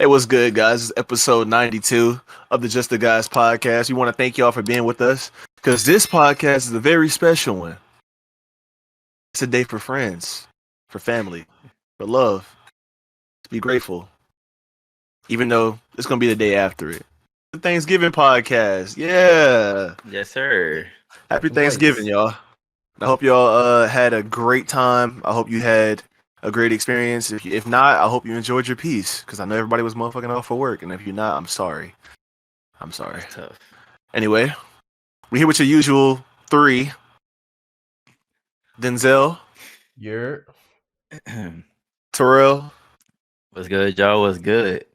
Hey, what's good, guys? It's episode 92 of the Just the Guys podcast. We want to thank y'all for being with us because this podcast is a very special one. It's a day for friends, for family, for love, to be grateful, even though it's going to be the day after it. The Thanksgiving podcast. Yeah. Yes, sir. Happy Some Thanksgiving, plates. y'all. I hope y'all had a great time. I hope you had a great experience. If not, I hope you enjoyed your peace because I know everybody was motherfucking off for work. And if you're not, I'm sorry. I'm sorry. That's tough. Anyway, we're here with your usual three. Denzel, You're Terrell, What's good, y'all? What's good?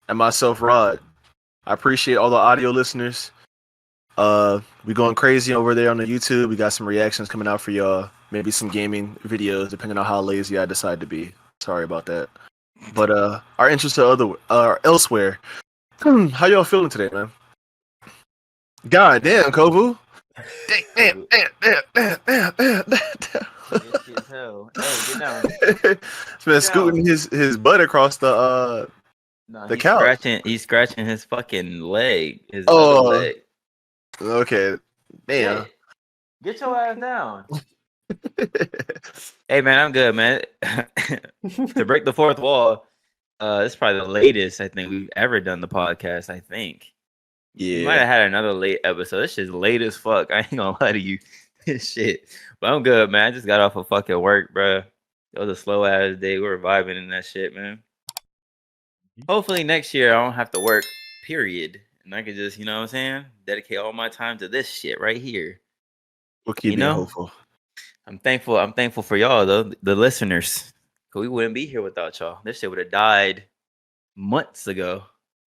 and myself, Rod. I appreciate all the audio listeners. We going crazy over there on the YouTube. We got some reactions coming out for y'all. Maybe some gaming videos, depending on how lazy I decide to be. Sorry about that. But our interests are elsewhere. How y'all feeling today, man? God damn, Kovu. Damn. Itchy as hell. Hey, get down. He's been scooting his butt across the No, The he's couch. He's scratching his fucking leg. His Oh. other leg. Okay. Damn. Hey, get your ass down. Hey, man, I'm good, man. To break the fourth wall, this is probably the latest I think we've ever done the podcast. I think. We might Yeah. have had another late episode. This shit's late as fuck. I ain't gonna lie to you. This shit. But I'm good, man. I just got off of fucking work, bro. It was a slow ass day. We were vibing in that shit, man. Hopefully next year I don't have to work, period. And I can just, you know what I'm saying? Dedicate all my time to this shit right here. We'll keep You being know? hopeful. I'm thankful for y'all though, the listeners. Cause we wouldn't be here without y'all. This shit would have died months ago.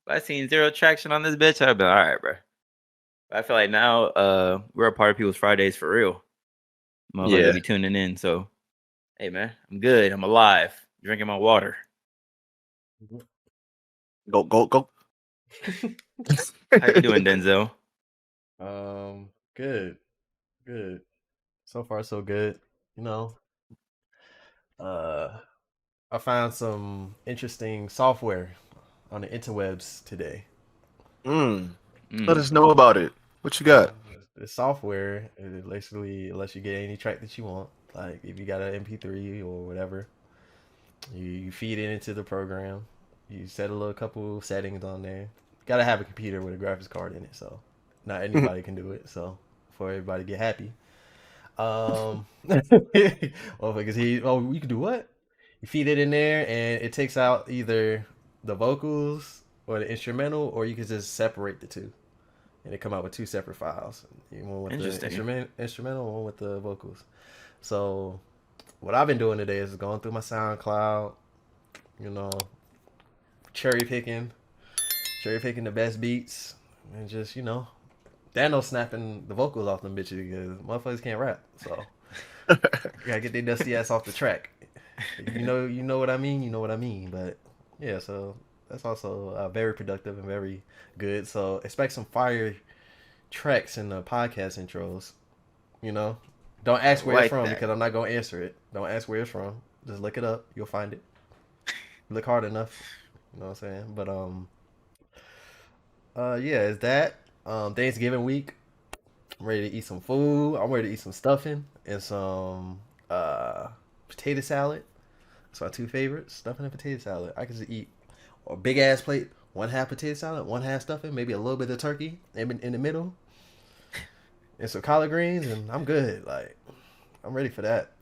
If I seen zero traction on this bitch, I'd be like, all right, bro. But I feel like now we're a part of people's Fridays for real. Motherfuckers Yeah. be tuning in. So hey man, I'm good. I'm alive. Drinking my water. Go. How you doing, Denzel? good. So far, so good. You know, I found some interesting software on the interwebs today. Let us know about it. What you got? The software it basically lets you get any track that you want. Like if you got an MP3 or whatever, you feed it into the program. You set a little couple settings on there. Gotta have a computer with a graphics card in it, so not anybody can do it. So for everybody to get happy. Well, because you can do what? You feed it in there, and it takes out either the vocals or the instrumental, or you can just separate the two, and it come out with two separate files. One with the instrumental, one with the vocals. So, what I've been doing today is going through my SoundCloud, you know, cherry picking the best beats, and just Dano snapping the vocals off them bitches because motherfuckers can't rap. So gotta get their dusty ass off the track. You know what I mean. You know what I mean. But yeah, so that's also very productive and very good. So expect some fire tracks in the podcast intros. You know, don't ask where it's from because I'm not gonna answer it. Don't ask where it's from. Just look it up. You'll find it. Look hard enough. You know what I'm saying? But yeah, is that Thanksgiving week. I'm ready to eat some food. I'm ready to eat some stuffing and some potato salad. That's my two favorites, stuffing and potato salad. I can just eat a big ass plate, one half potato salad, one half stuffing, maybe a little bit of turkey in the middle, and some collard greens, and I'm good. Like, I'm ready for that.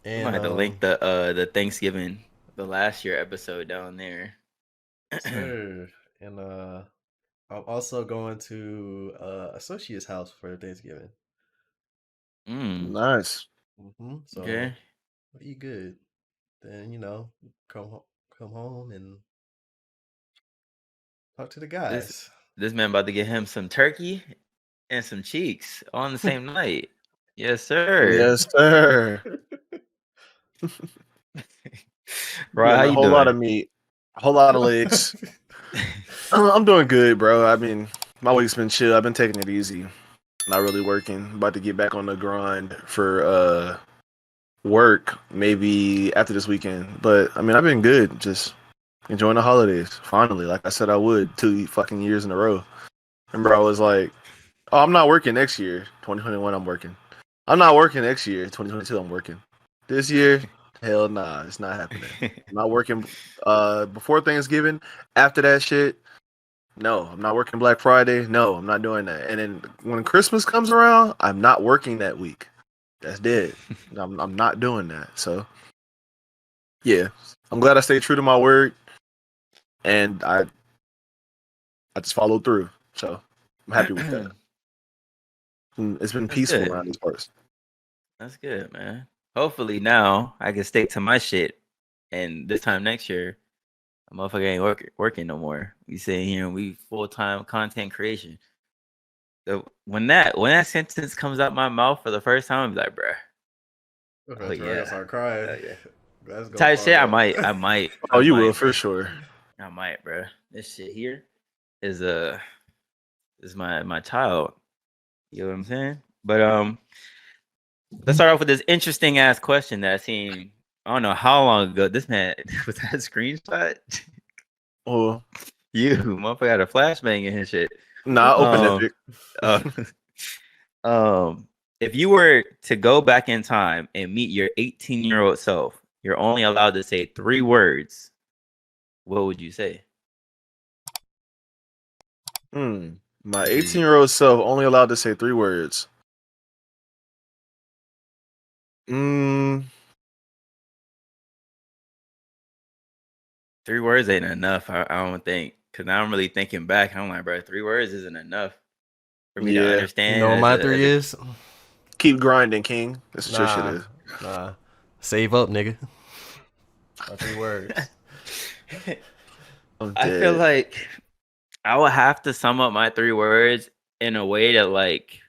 And I'm gonna have to link the Thanksgiving, the last year episode down there. Sure. And I'm also going to associate's house for Thanksgiving. Nice. So okay. eat good. Then come home and talk to the guys. This man about to get him some turkey and some cheeks on the same night. Yes, sir. Yes, sir. Bro, how a you whole doing? lot of meat, a whole lot of legs. I'm doing good, bro. I mean, my week's been chill. I've been taking it easy. Not really working. About to get back on the grind for work maybe after this weekend. But I mean, I've been good. Just Enjoying the holidays. Finally, like I said, I would 2 fucking years in a row. Remember, I was like, "Oh, I'm not working next year. 2021, I'm working. I'm not working next year. 2022, I'm working. This year, hell nah, it's not happening. I'm not working before Thanksgiving. After that shit, no, I'm not working Black Friday. No, I'm not doing that. And then when Christmas comes around, I'm not working that week. That's dead. I'm not doing that. So yeah, I'm glad I stayed true to my word, and I just followed through. So I'm happy with that. It's been That's peaceful good. around these parts. That's good, man. Hopefully now I can stick to my shit, and this time next year, a motherfucker ain't working no more. We sitting here and we full-time content creation. So when that sentence comes out my mouth for the first time, I'm like, bruh, oh Terrell gonna yeah, start crying. oh yeah. That's gonna Type fuck shit, I up. might, Oh, you will might, for bruh. sure. I might, bruh. This shit here is my child. You know what I'm saying? But let's start off with this interesting ass question that I seen. I don't know how long ago. This man was that a screenshot? Oh, You motherfucker had a flashbang in his shit. nah, open that Um, pic. uh, if you were to go back in time and meet your 18-year-old self, you're only allowed to say 3 words. What would you say? My 18-year-old self only allowed to say 3 words. Mm, 3 words ain't enough. I don't think. Cause now I'm really thinking back. I'm like, bro, 3 words isn't enough for me to yeah. You know understand what as my a 3 as a is? Keep grinding, King. That's what your shit is. Nah. Save up, nigga. My 3 words. I'm I feel dead. like I would have to sum up my 3 words in a way that like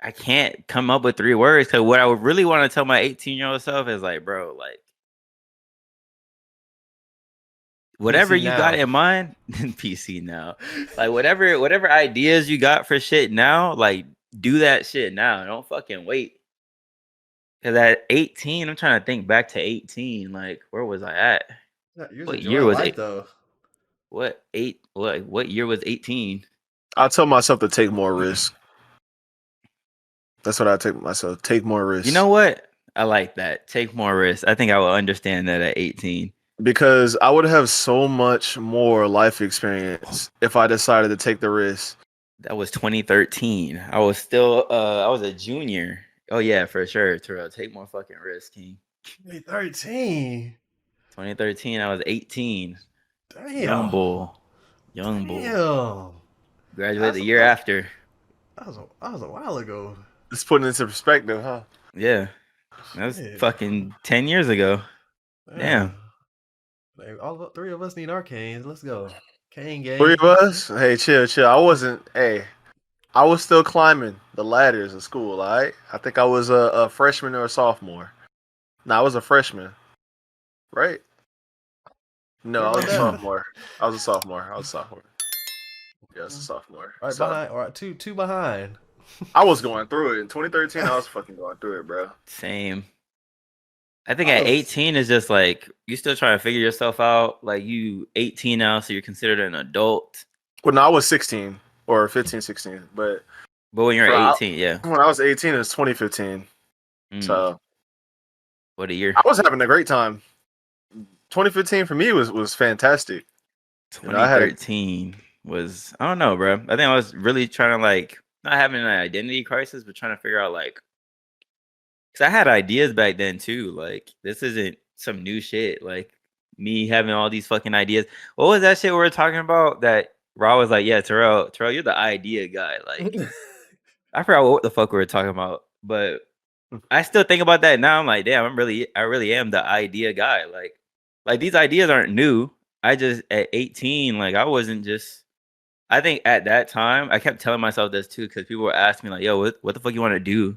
I can't come up with 3 words because what I would really want to tell my 18-year-old self is like, bro, like whatever PC you got now. in mind, PC now. Like whatever ideas you got for shit now, like do that shit now. Don't fucking wait. Cause at 18, I'm trying to think back to 18. Like, where was I at? You're What enjoying year was life it? though. What year was 18? I tell myself to take more risks. That's what I take myself. Take more risks. You know what? I like that. Take more risks. I think I will understand that at 18. Because I would have so much more life experience if I decided to take the risk. That was 2013. I was still I was a junior. Oh yeah, for sure. Terrell, take more fucking risks, King. 13. 2013, I was 18. Damn. Young bull. Young bull. Damn. Graduated the year after. That was a while ago. Let's put it into perspective, huh? Yeah. That was Shit. fucking 10 years ago. Damn. Like, all 3 of us need our canes. Let's go. Cane gang. 3 of us? Hey, chill. I was still climbing the ladders of school, all right? I think I was a freshman or a sophomore. No, I was a freshman, right? No, Sure I was about a that? sophomore. I was a sophomore. Yeah, I was a sophomore. All right, So, behind. All right, two behind. I was going through it. In 2013, I was fucking going through it, bro. Same. I think I at was- 18 is just like you still trying to figure yourself out. Like you 18 now, so you're considered an adult. Well, no, I was 16 or 15, 16. But But when you're for 18, yeah. when I was 18, it was 2015. So What a year. I was having a great time. 2015 for me was fantastic. 2013 was I don't know, bro. I think I was really trying to like not having an identity crisis, but trying to figure out like because I had ideas back then too. Like this isn't some new shit. Like me having all these fucking ideas. What was that shit we were talking about? That Raw was like, yeah, Terrell, you're the idea guy. Like I forgot what the fuck we were talking about, but I still think about that now. I'm like, damn, I really am the idea guy. Like these ideas aren't new. I just at 18, like I wasn't just. I think at that time, I kept telling myself this too because people were asking me like, "Yo, what the fuck you want to do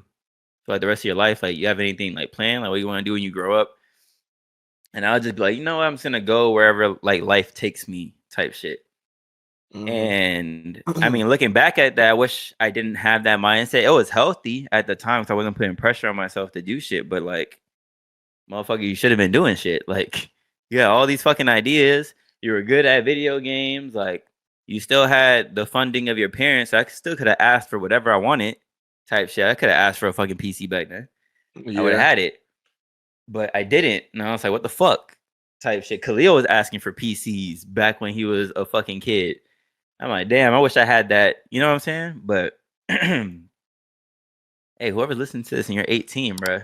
for like the rest of your life? Like, you have anything like planned? Like, what you want to do when you grow up?" And I'll just be like, you know what? I'm just gonna go wherever like life takes me, type shit. Mhm. And I mean, looking back at that, I wish I didn't have that mindset. It was healthy at the time because I wasn't putting pressure on myself to do shit. But like, motherfucker, you should have been doing shit. Like, You had all these fucking ideas. You were good at video games. Like, you still had the funding of your parents. I still could have asked for whatever I wanted type shit. I could have asked for a fucking PC back then. I would have Yeah. had it. But I didn't. And I was like, what the fuck type shit. Khalil was asking for PCs back when he was a fucking kid. I'm like, damn, I wish I had that. You know what I'm saying? But hey, whoever listens to this and you're 18, bro,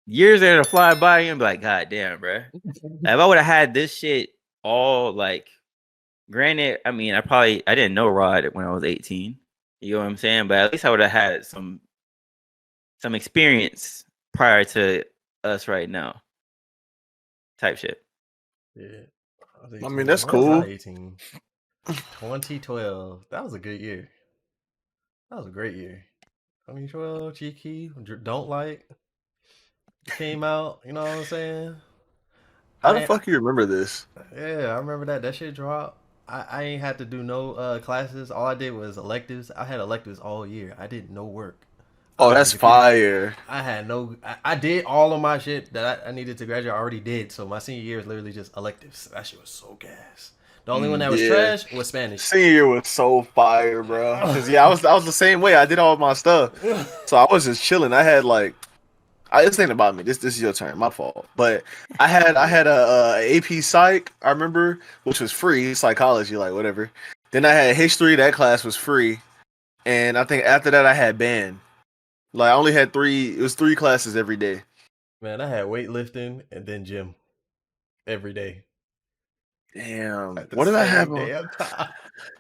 years are gonna fly by you and be like, God damn, bro. If I would have had this shit all like, granted, I mean, I didn't know Rod when I was 18. You know what I'm saying? But at least I would have had some experience prior to us right now. Type shit. Yeah. I mean, that's When was I cool. 18? 2012. That was a good year. That was a great year. 2012, Cheeky, Don't Like came out. You know what I'm saying? How the fuck you remember this? Yeah, I remember that. That shit dropped. I ain't had to do no classes. All I did was electives. I had electives all year. I did no work. Oh, that's fire. I had no. I did all of my shit that I needed to graduate. I already did. So my senior year is literally just electives. That shit was so gas. The only one that was trash was Spanish. Senior year was so fire, bro. Cause I was the same way. I did all my stuff, so I was just chilling. I had like, this ain't about me. This is your turn. My fault. But I had a AP Psych. I remember, which was free, psychology, like whatever. Then I had history. That class was free, and I think after that I had band. Like I only had 3. It was 3 classes every day. Man, I had weightlifting and then gym every day. Damn. What did I have?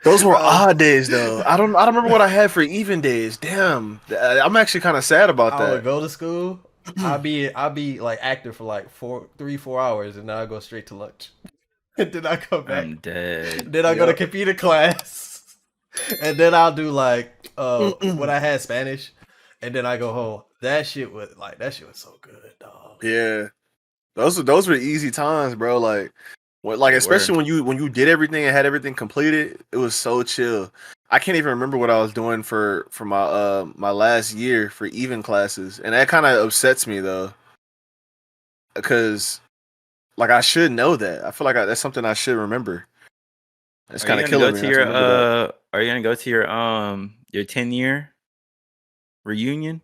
Those Bro. were odd days though. I don't remember what I had for even days. Damn. I'm actually kind of sad about that. I would go to school. I'll be like active for like 3-4 hours, and then I go straight to lunch. And then I come back. I'm dead. Then I go to computer class, and then I'll do like when I had Spanish, and then I go home. That shit was so good, dog. Yeah, those were easy times, bro. Like especially when you did everything and had everything completed, it was so chill. I can't even remember what I was doing for my my last year for even classes, and that kind of upsets me though, because like I should know that. I feel like that's something I should remember. It's kind of killing me. Are you gonna go to your 10-year reunion?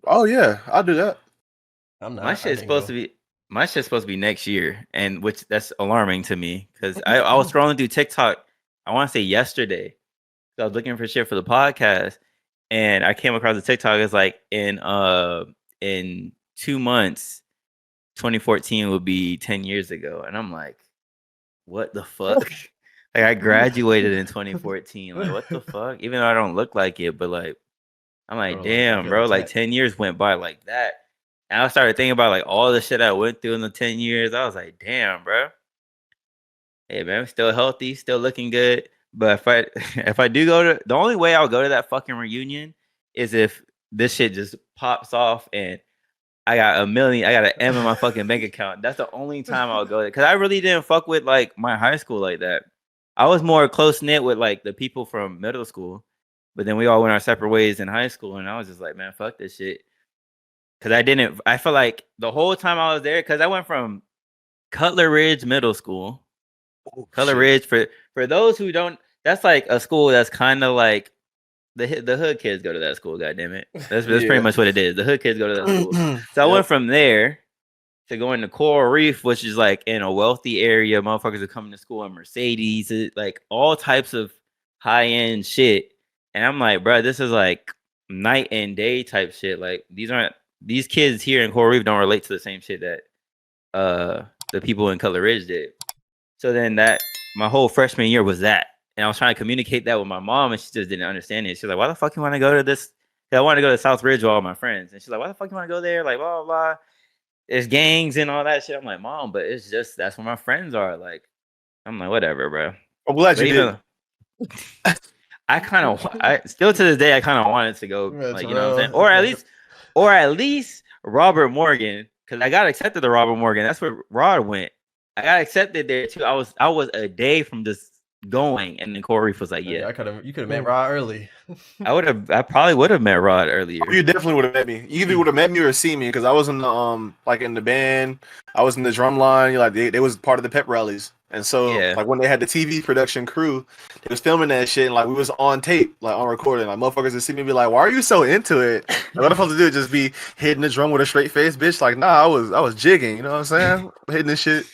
Oh yeah, I'll do that. I'm not. My shit's supposed to be next year, and which that's alarming to me because I was scrolling through TikTok. I want to say yesterday. I was looking for shit for the podcast, and I came across the TikTok. It's like in 2 months, 2014 will be 10 years ago, and I'm like, what the fuck? Like I graduated in 2014. Like what the fuck? Even though I don't look like it, but like I'm like, damn, bro. Like 10 years went by like that. And I started thinking about like all the shit I went through in the 10 years. I was like, damn, bro. Hey man, I'm still healthy, still looking good. But if I do go to, the only way I'll go to that fucking reunion is if this shit just pops off and I got $1 million, I got an M in my fucking bank account. That's the only time I'll go there. Cause I really didn't fuck with like my high school like that. I was more close knit with like the people from middle school, but then we all went our separate ways in high school, and I was just like, man, fuck this shit. Cause I feel like the whole time I was there, cause I went from Cutler Ridge Middle School. Cutler Ridge, for those who don't, that's like a school that's kind of like the hood kids go to that school. God damn it, that's pretty much what it is. The hood kids go to that school. So I went from there to going to Coral Reef, which is like in a wealthy area. Motherfuckers are coming to school in Mercedes, like all types of high end shit. And I'm like, bro, this is like night and day type shit. Like these kids here in Coral Reef don't relate to the same shit that the people in Cutler Ridge did. So then my whole freshman year was that. And I was trying to communicate that with my mom, and she just didn't understand it. She's like, why the fuck you want to go to this? I want to go to South Ridge with all my friends. And she's like, why the fuck you want to go there? Like, blah, blah, blah. There's gangs and all that shit. I'm like, mom, but it's just, that's where my friends are. Like, I'm like, whatever, bro. I'm glad you did. I still to this day, I kind of wanted to go, like, you know what I'm saying? Or at least Robert Morgan, because I got accepted to Robert Morgan. That's where Rod went. I got accepted there too. I was a day from just going, and then Corey was like, Yeah, yeah. you could have met Rod early. I probably would have met Rod earlier. You definitely would have met me. You either would have met me or seen me because I was in the like in the band. I was in the drum line. Like they was part of the pep rallies, and so Yeah. like when they had the TV production crew, they was filming that shit, and like we was on tape, like on recording. Like motherfuckers would see me and be like, "Why are you so into it?" Like, what I'm supposed to do? Just be hitting the drum with a straight face, bitch? Like, nah, I was jigging. You know what I'm saying? Hitting this shit.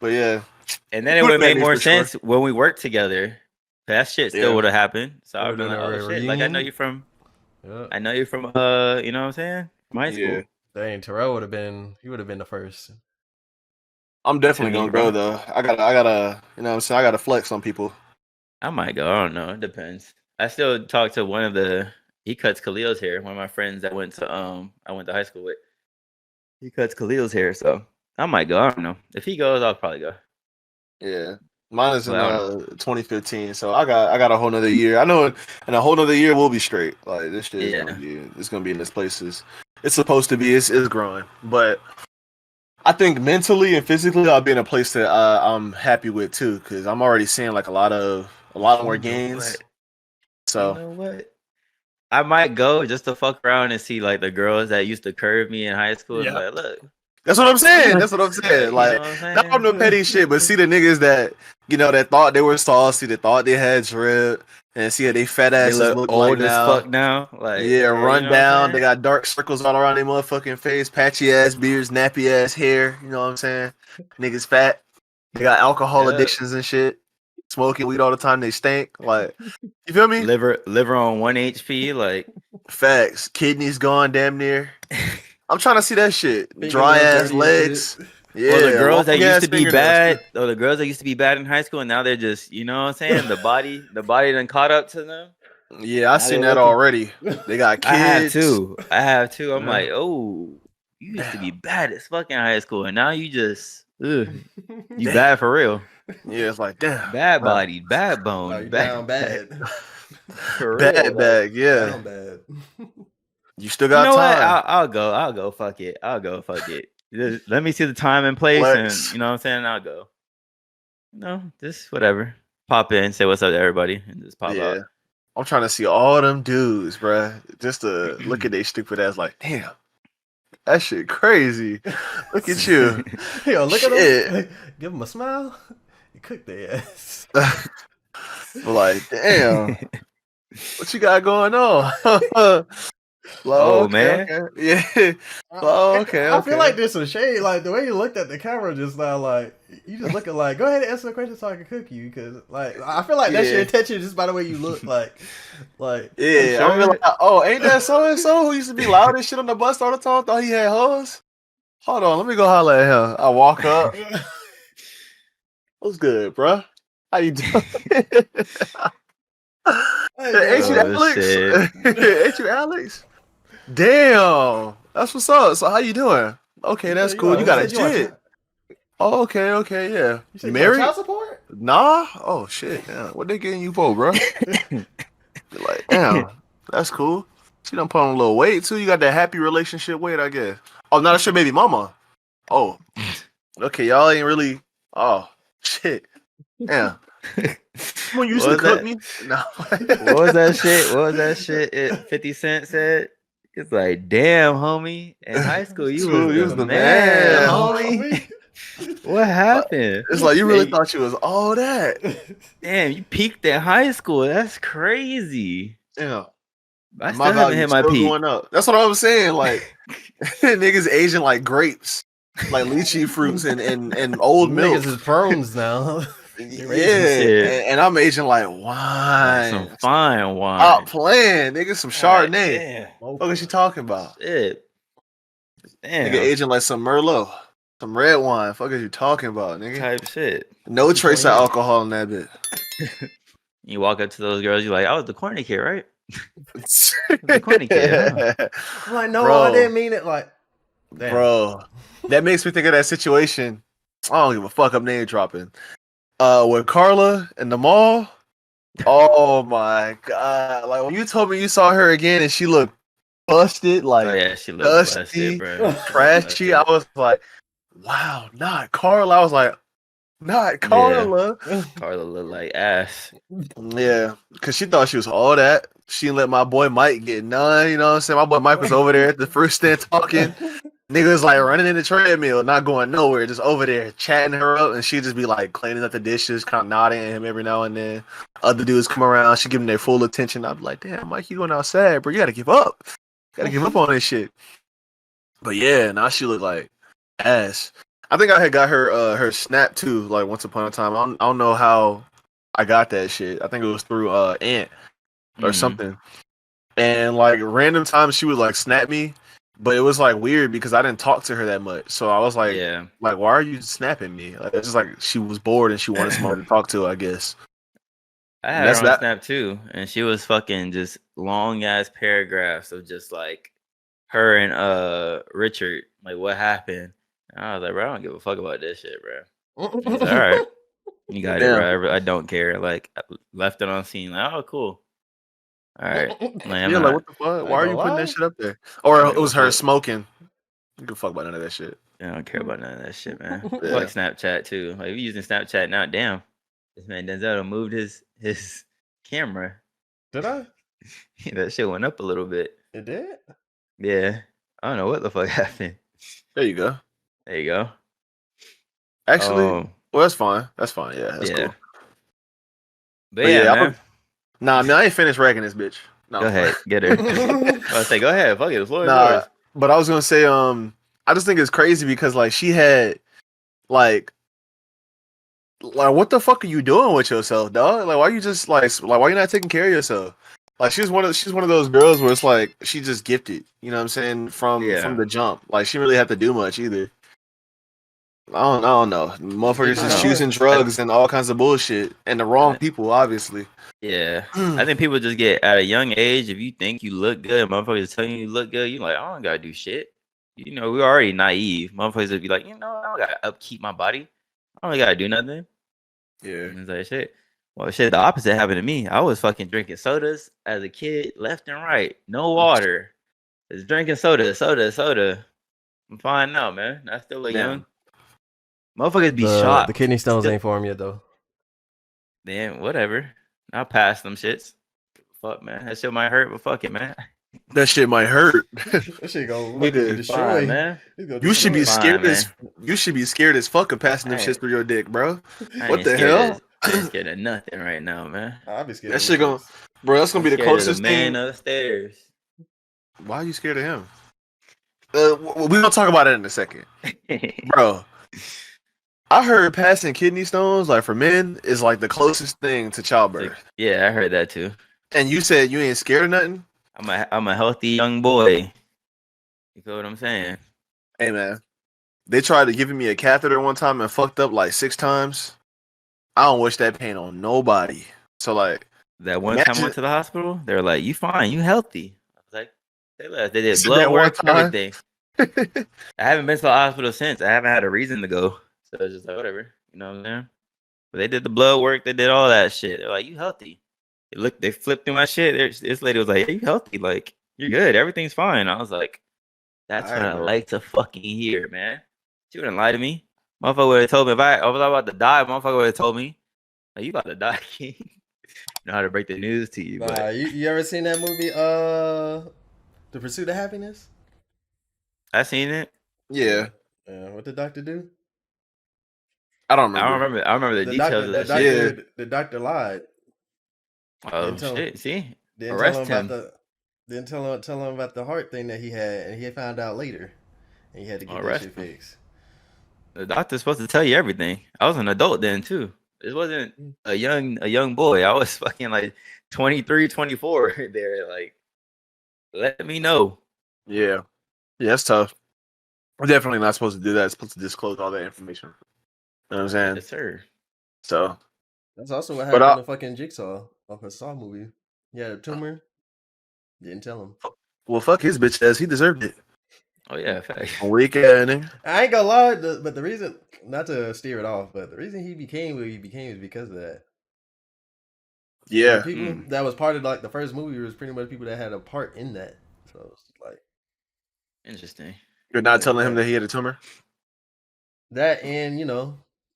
But yeah, And then it would make more sense when we worked together. That shit still would have happened. So I would be like, oh shit, like I know you from I know you from you know what I'm saying? From high school. Dang, Terrell would have been the first. I'm definitely gonna go though. I gotta you know what I'm saying, I gotta flex on people. I might go, I don't know. It depends. I still talk to one of he cuts Khalil's hair, one of my friends that I went to high school with. He cuts Khalil's hair, so I might go. I don't know. If he goes, I'll probably go. Yeah. Mine is in 2015, so I got a whole nother year. I know in a whole nother year we'll be straight. Like this shit is gonna be in this places. It's supposed to be. It's growing, but I think mentally and physically I'll be in a place that I'm happy with too, because I'm already seeing like a lot more gains. So you know what? I might go just to fuck around and see like the girls that used to curve me in high school. Yeah. Like, look. That's what I'm saying. That's what I'm saying. Like, not on no petty shit, but see the niggas that, you know, that thought they were saucy, that thought they had drip, and see how they fat asses look old like as now. Fuck now. Like, yeah, run down. They got dark circles all around their motherfucking face, patchy ass beards, nappy ass hair. You know what I'm saying? Niggas fat. They got alcohol addictions and shit. Smoking weed all the time. They stink. Like, you feel me? Liver on 1 HP. Like, facts. Kidneys gone damn near. I'm trying to see that shit. Dry ass legs. Yeah. Well, the girls that used to be bad, the girls that used to be bad in high school, and now they're just, you know what I'm saying? The body done caught up to them. Yeah, I seen that already. They got kids. I have too. I'm like, oh, you used to be bad as fuck in high school, and now you just, you bad for real. Yeah, it's like, damn. Bad body, bad bone, down bad. Bad bag, yeah. Down bad. You still got time. What? I'll go. Fuck it. I'll go. Fuck it. Let me see the time and place, and you know what I'm saying. I'll go. No, just whatever. Pop in, say what's up to everybody, and just pop out. I'm trying to see all them dudes, bruh. Just to look at their stupid ass, like, damn, that shit crazy. Look at you. Yo, look at them. Give them a smile. You cook their ass. Like, damn, what you got going on? Man. Okay. Yeah. Okay. I feel like there's some shade. Like the way you looked at the camera just now, like you just looking like, go ahead and answer the question so I can cook you. Because like I feel like that's your intention just by the way you look. Like yeah. Sure? I'm like, oh, ain't that so and so who used to be loud and shit on the bus all the time? Thought he had hoes. Hold on, let me go holler at him. I walk up. What's good, bro? How you doing? Ain't you Alex? Ain't you Alex? Damn, that's what's up. So how you doing? Okay, that's cool. You got a jit. Oh, okay, yeah. You married? Child support? Nah. Oh shit. Yeah. What they getting you for, bro? Like, damn, that's cool. She done put on a little weight too. You got that happy relationship weight, I guess. Oh, no, that's your baby mama. Oh, okay, y'all ain't really. Oh shit. Yeah. Someone used to cook me. No. What was that shit? 50 Cent said. It's like, damn, homie. In high school, you was the man, homie. What happened? It's like you really thought you was all that. Damn, you peaked in high school. That's crazy. Yeah. I still haven't hit my peak. Going up. That's what I was saying. Like niggas aging like grapes, like lychee fruits and old milk. Niggas is prunes now. Yeah, and I'm aging like wine. Some fine wine. Stop playing, nigga. Some Chardonnay. What is she talking about? Shit. Damn. Nigga aging like some Merlot. Some red wine. Fuck is you talking about, nigga? Type shit. No trace of alcohol in that bit. You walk up to those girls, you're like, I was the corny kid, right? The corny kid. Huh? I'm like, no, bro, I didn't mean it. Like, damn. Bro, that makes me think of that situation. I don't give a fuck. I'm name dropping. With Carla in the mall. Oh my god! Like when you told me you saw her again and she looked busted, like she looked dusty, busted, bro. trashy. I was like, wow, not Carla. I was like, Not Carla. Carla look like ass. Yeah, because she thought she was all that. She didn't let my boy Mike get none. You know what I'm saying? My boy Mike was over there at the first stand talking. Nigga was like running in the treadmill, not going nowhere, just over there chatting her up, and she'd just be like cleaning up the dishes, kind of nodding at him every now and then. Other dudes come around, she give them their full attention. I'd be like, damn, Mike, you going outside, bro? You gotta give up. Gotta give up on this shit. But yeah, now she look like ass. I think I had got her snap too, like once upon a time. I don't know how I got that shit. I think it was through Aunt or something. And like random times she would like snap me, but it was like weird because I didn't talk to her that much. So I was like, why are you snapping me? Like, it's just like she was bored and she wanted somebody to talk to, I guess. I had her on Snap too, and she was fucking just long ass paragraphs of just like her and Richard, like what happened. And I was like, bro, I don't give a fuck about this shit, bro. He's like, all right, you got it, bro. I don't care. Like, I left it on scene. Like, oh, cool. All right. Like, like what the fuck? Why are you putting that shit up there? Or it was her smoking. You can fuck about none of that shit. I don't care about none of that shit, man. Fuck Snapchat too. Like, we using Snapchat now. Damn, this man Denzel moved his camera. Did I? That shit went up a little bit. It did? Yeah. I don't know what the fuck happened. There you go. There you go. Actually, well, that's fine. That's fine. Yeah, that's cool. But yeah, man. Nah, I mean, I ain't finished wrecking this bitch. No. Go ahead, get her. I was like, go ahead, fuck it. The floor is yours. But I was gonna say, I just think it's crazy because like she had like what the fuck are you doing with yourself, dog? Like why you just like why you not taking care of yourself? Like she's one of those girls where it's like she just gifted, you know what I'm saying, from the jump. Like she didn't really have to do much either. I don't know. Motherfuckers just choosing drugs and all kinds of bullshit and the wrong people, obviously. Yeah. I think people just get at a young age, if you think you look good, motherfuckers telling you look good, you're like, I don't gotta do shit. You know, we're already naive. Motherfuckers would be like, you know, I don't gotta upkeep my body. I don't gotta do nothing. Yeah. And it's like shit. Well, shit, the opposite happened to me. I was fucking drinking sodas as a kid, left and right. No water. Just drinking soda. I'm fine now, man. I still look young. Motherfuckers be shocked. The kidney stones ain't for him yet, though. Damn, whatever. I'll pass them shits. Fuck, man. That shit might hurt, but fuck it, man. That shit might hurt. That shit gonna destroy, man. You should be scared as fuck of passing them shits through your dick, bro. What the hell? I ain't scared of nothing right now, man. I'll be scared. That shit gonna, bro. That's gonna be the closest thing. Man upstairs. Why are you scared of him? We're gonna talk about it in a second, bro. I heard passing kidney stones, like for men, is like the closest thing to childbirth. Yeah, I heard that too. And you said you ain't scared of nothing? I'm a healthy young boy. You feel what I'm saying? Hey man, they tried to give me a catheter one time and fucked up like 6 times. I don't wish that pain on nobody. So like that one time I went to the hospital, they were like, "You fine? You healthy?" I was like, "They did blood work, everything." I haven't been to the hospital since. I haven't had a reason to go. So it's just like, whatever, you know what I'm saying? But they did the blood work, they did all that shit. They're like, you healthy. They flipped through my shit. This lady was like, hey, you healthy? Like, you're good. Everything's fine. I was like, that's what I like to fucking hear, man. She wouldn't lie to me. Motherfucker would have told me if I was about to die, motherfucker would have told me, like, you about to die, King. Know how to break the news to you. But you ever seen that movie, The Pursuit of Happiness? I seen it. Yeah. What did the doctor do? I don't remember. I remember the details of that shit. The doctor lied. Oh shit! See, arrest him. Didn't tell him about the heart thing that he had, and he found out later, and he had to get that shit fixed. The doctor's supposed to tell you everything. I was an adult then too. It wasn't a young boy. I was fucking like 23, 24 there. Like, let me know. Yeah, it's tough. We're definitely not supposed to do that. It's supposed to disclose all that information. You know what I'm saying? Yes, sir. So that's also what happened to fucking Jigsaw off a Saw movie. He had a tumor. Didn't tell him. Well, fuck his bitch ass. He deserved it. Oh yeah, fact. Weak ass nigga. I ain't gonna lie, but the reason, not to steer it off, but the reason he became what he became is because of that. Yeah, like people that was part of like the first movie was pretty much people that had a part in that. So it's like interesting. You're not telling him that he had a tumor? That and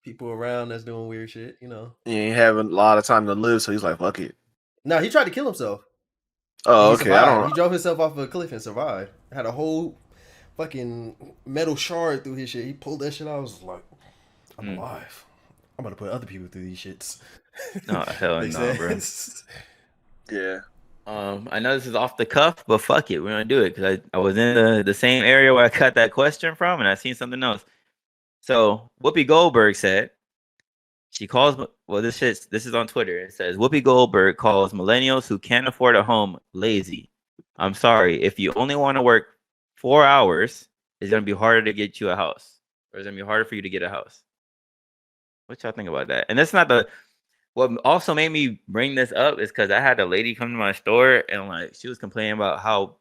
people around that's doing weird shit. He ain't having a lot of time to live, so he's like, fuck it. No, he tried to kill himself. Oh, He okay. I survived. don't. He drove himself off a cliff and survived. Had a whole fucking metal shard through his shit. He pulled that shit out. I was like, I'm alive. I'm gonna put other people through these shits. No, hell Makes no, bro. sense. Yeah. I know this is off the cuff, but fuck it, we're gonna do it because I was in the same area where I got that question from, and I seen something else. So Whoopi Goldberg said she calls. Well, this is on Twitter. It says Whoopi Goldberg calls millennials who can't afford a home lazy. I'm sorry, if you only want to work 4 hours, it's gonna be harder to get you a house, or it's gonna be harder for you to get a house. What y'all think about that? And that's not the. What also made me bring this up is because I had a lady come to my store and like she was complaining about how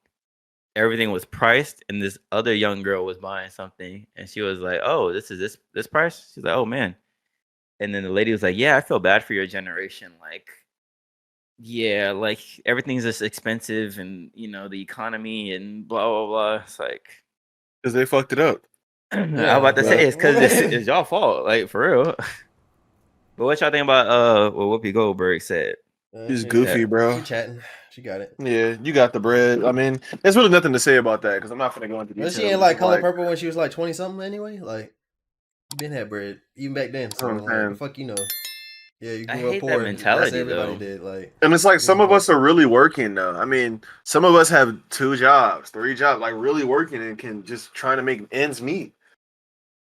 everything was priced, and this other young girl was buying something, and she was like, "Oh, this is this price?" She's like, "Oh man," and then the lady was like, "Yeah, I feel bad for your generation. Like, yeah, like everything's just expensive, and the economy and blah blah blah." It's like, Because they fucked it up. I was about to say it's because it's y'all fault, like for real. But what y'all think about what Whoopi Goldberg said? She's goofy, bro. She chatting. She got it. Yeah, you got the bread. I mean, there's really nothing to say about that because I'm not gonna go into details. She ain't like Color Purple when she was like 20 something anyway. Like, you been had bread even back then. So like, the fuck you know. Yeah, you grew up poor. That mentality, that's everybody though. did. Like, and it's like some of us are really working though. I mean, some of us have 2 jobs, 3 jobs, like really working and can just trying to make ends meet.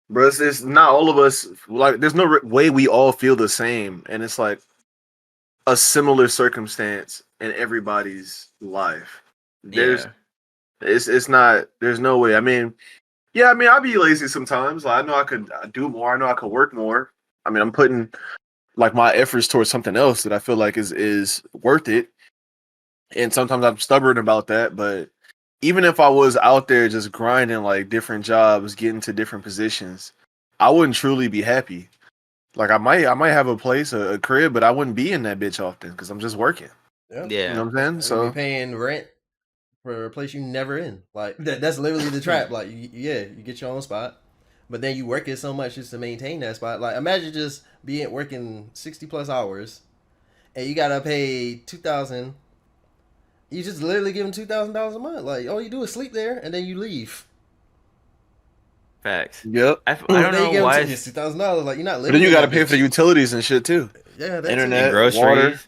Bro, it's not all of us. Like, there's no way we all feel the same, and it's like a similar circumstance in everybody's life. It's not. There's no way. I mean, yeah. I mean, I'd be lazy sometimes. Like, I know I could do more. I know I could work more. I mean, I'm putting like my efforts towards something else that I feel like is worth it. And sometimes I'm stubborn about that, but even if I was out there just grinding like different jobs, getting to different positions, I wouldn't truly be happy. Like I might have a place, a crib, but I wouldn't be in that bitch often because I'm just working. Yeah. You know what I'm saying? So be paying rent for a place you never in. Like that's literally the trap. Like you get your own spot, but then you work it so much just to maintain that spot. Like imagine just working 60 plus hours, and you gotta pay $2,000. You just literally give them $2,000 a month. Like all you do is sleep there, and then you leave. Facts. Yep. I don't know why it's $2,000. Like you're not living. But then you got to pay for the utilities and shit too. Yeah, that's internet, and groceries, water,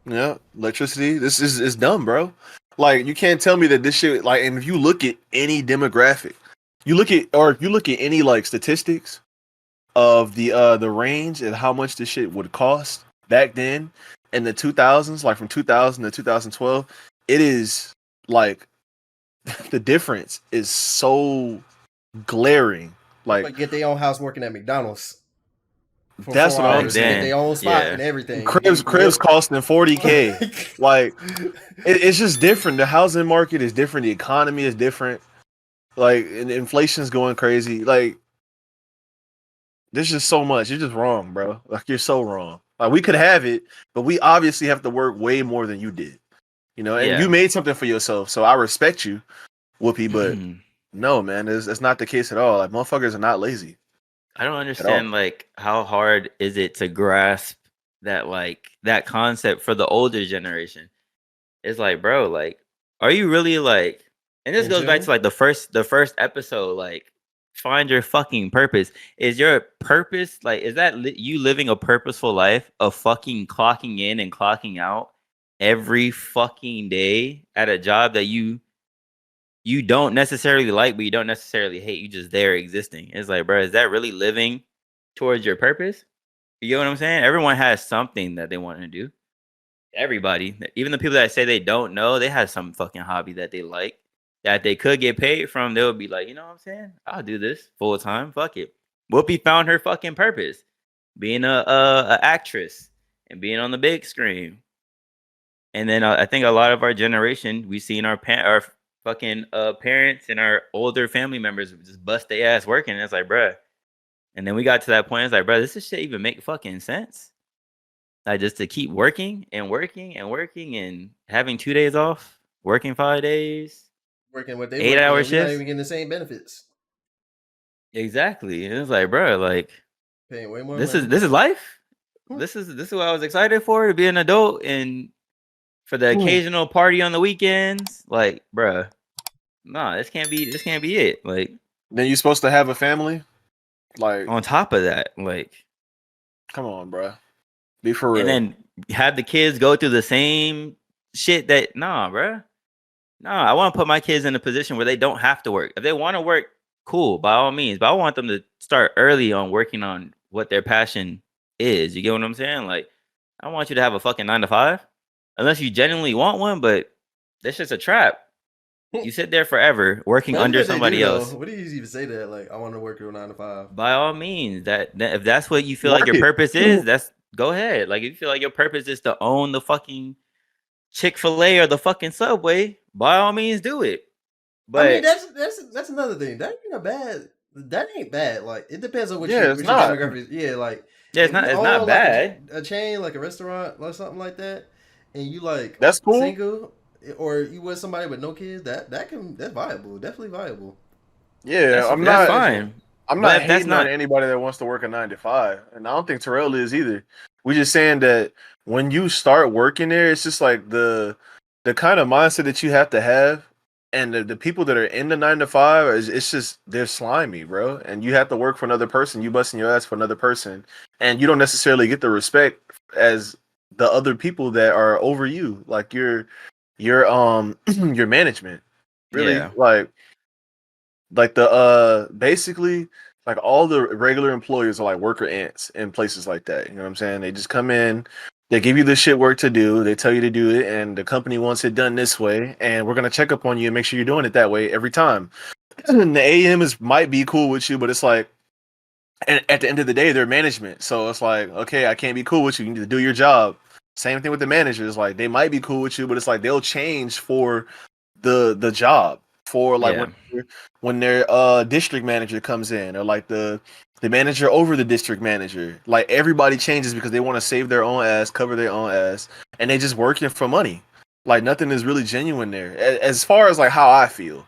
yeah, electricity. This is dumb, bro. Like you can't tell me that this shit. Like, and if you look at any demographic, if you look at any like statistics of the range and how much this shit would cost back then in the 2000s, like from 2000 to 2012, it is like the difference is so glaring. Like get their own house working at McDonald's. That's what I'm saying. Get their own spot and everything. Cribs costing $40K. Like it's just different. The housing market is different. The economy is different. Like and inflation's going crazy. Like there's just so much. You're just wrong, bro. Like you're so wrong. Like we could have it, but we obviously have to work way more than you did. You know, and you made something for yourself, so I respect you, Whoopi. But no, man, that's not the case at all. Like motherfuckers are not lazy. I don't understand like how hard is it to grasp that concept for the older generation. It's like, bro, like, are you really like? And this goes back to like the first episode. Like, find your fucking purpose. Is your purpose like? Is that you living a purposeful life of fucking clocking in and clocking out every fucking day at a job that you don't necessarily like, but you don't necessarily hate. You just there existing. It's like, bro, is that really living towards your purpose? You get what I'm saying? Everyone has something that they want to do. Everybody, even the people that say they don't know, they have some fucking hobby that they like, that they could get paid from. They'll be like, you know what I'm saying? I'll do this full time. Fuck it. Whoopi found her fucking purpose, being a actress and being on the big screen. And then I think a lot of our generation, we seen our fucking parents and our older family members just bust their ass working. And it's like, bruh. And then we got to that point. It's like, bruh, does this shit even make fucking sense? Like just to keep working and working and working and having 2 days off, working 5 days, working what they 8-hour shifts, not even getting the same benefits. Exactly. And it's like, bruh, like Paying way more This money. is life. This is what I was excited for, to be an adult and for the occasional party on the weekends. Like, bruh, nah, this can't be it. Like, Then you're supposed to have a family. Like, on top of that, like, come on, bro. Be for real. and then have the kids go through the same shit that, nah, bruh. Nah, I want to put my kids in a position where they don't have to work. If they want to work, cool, by all means. But I want them to start early on working on what their passion is. You get what I'm saying? Like, I don't want you to have a fucking 9 to 5 unless you genuinely want one, but that's just a trap. You sit there forever working Imagine under if they somebody do, though. else. What do you even say to that? Like, I want to work your 9 to 5. By all means, that if that's what you feel like Work your it. purpose is, that's go ahead. Like, if you feel like your purpose is to own the fucking Chick-fil-A or the fucking Subway, by all means do it. But I mean, that's another thing. That ain't a bad. That ain't bad. Like, it depends on what Yeah, your it's what your not. demographic is. Yeah, like yeah, if it's you not own, bad. like a chain, like a restaurant or something like that, and you like That's cool. single, or you with somebody with no kids, that's viable. Definitely viable. Yeah, I'm That's not. fine. I'm But not if that's hating on not- anybody that wants to work a 9 to 5, and I don't think Terrell is either. We're just saying that when you start working there, it's just like the kind of mindset that you have to have, and the people that are in the 9 to 5 it's just they're slimy, bro. And you have to work for another person. You busting your ass for another person, and you don't necessarily get the respect as the other people that are over you, like your your management. Really, Yeah. like the basically like all the regular employers are like worker ants in places like that. You know what I'm saying? They just come in, they give you the shit work to do, they tell you to do it, and the company wants it done this way, and we're gonna check up on you and make sure you're doing it that way every time. And the AM might be cool with you, but it's like, and at the end of the day, they're management. So it's like, okay, I can't be cool with you. You need to do your job. Same thing with the managers. Like, they might be cool with you, but it's like they'll change for the job. For like when their district manager comes in, or like the manager over the district manager. Like, everybody changes because they want to save their own ass, cover their own ass, and they just working for money. Like, nothing is really genuine there. As far as like how I feel.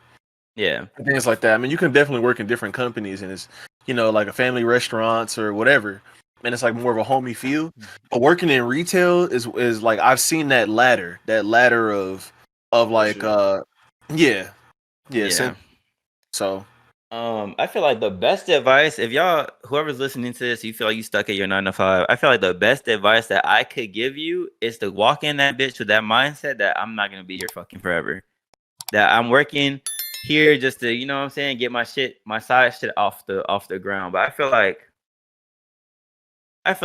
Yeah. Things like that. I mean, you can definitely work in different companies, and it's, you know, like a family restaurants or whatever, and it's like more of a homey feel. But working in retail is like, I've seen that ladder of like yeah. So I feel like the best advice, if y'all, whoever's listening to this, you feel like you stuck at your 9 to 5, I feel like the best advice that I could give you is to walk in that bitch with that mindset that I'm not gonna be here fucking forever. That I'm working here just to, you know what I'm saying, get my side shit off the ground. But I feel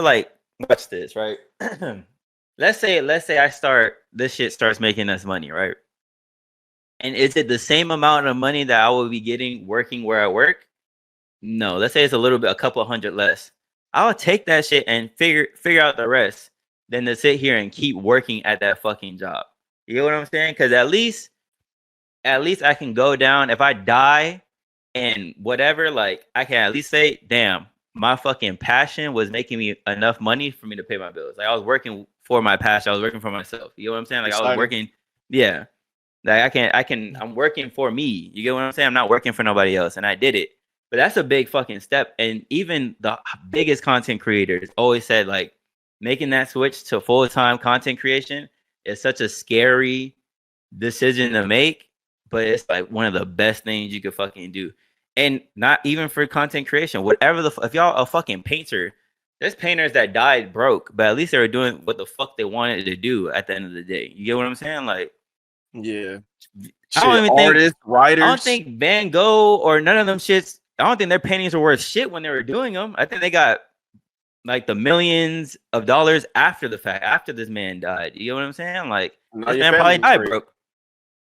like watch this, right? let's say this shit starts making us money, right? And is it the same amount of money that I will be getting working where I work? No, let's say it's a couple hundred less. I'll take that shit and figure out the rest than to sit here and keep working at that fucking job. You get what I'm saying? Because at least I can go down if I die and whatever. Like, I can at least say, damn, my fucking passion was making me enough money for me to pay my bills. Like, I was working for my passion. I was working for myself. You know what I'm saying? Like, I was working. Yeah. Like, I'm working for me. You get what I'm saying? I'm not working for nobody else. And I did it. But that's a big fucking step. And even the biggest content creators always said, like, making that switch to full-time content creation is such a scary decision to make. But it's like one of the best things you could fucking do. And not even for content creation. Whatever if y'all a fucking painter, there's painters that died broke, but at least they were doing what the fuck they wanted to do at the end of the day. You get what I'm saying? Like, yeah. I don't even artists, writers. I don't think Van Gogh or none of them shits. I don't think their paintings were worth shit when they were doing them. I think they got like the millions of dollars after the fact, after this man died. You know what I'm saying? Like, this man probably died broke.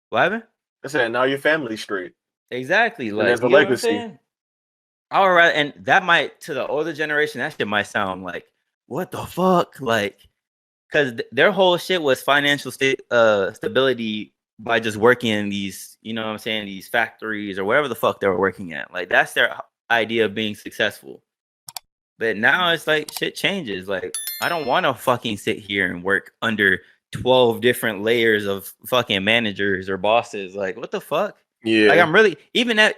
What happened? I said, now your family's straight. Exactly. Like, there's the you know legacy. what I'm saying? All right, and that might, to the older generation, that shit might sound like, what the fuck? Like, because their whole shit was financial stability by just working in these, you know what I'm saying, these factories or whatever the fuck they were working at. Like, that's their idea of being successful. But now it's like shit changes. Like, I don't want to fucking sit here and work under 12 different layers of fucking managers or bosses. Like, what the fuck? Yeah. Like, I'm really, even if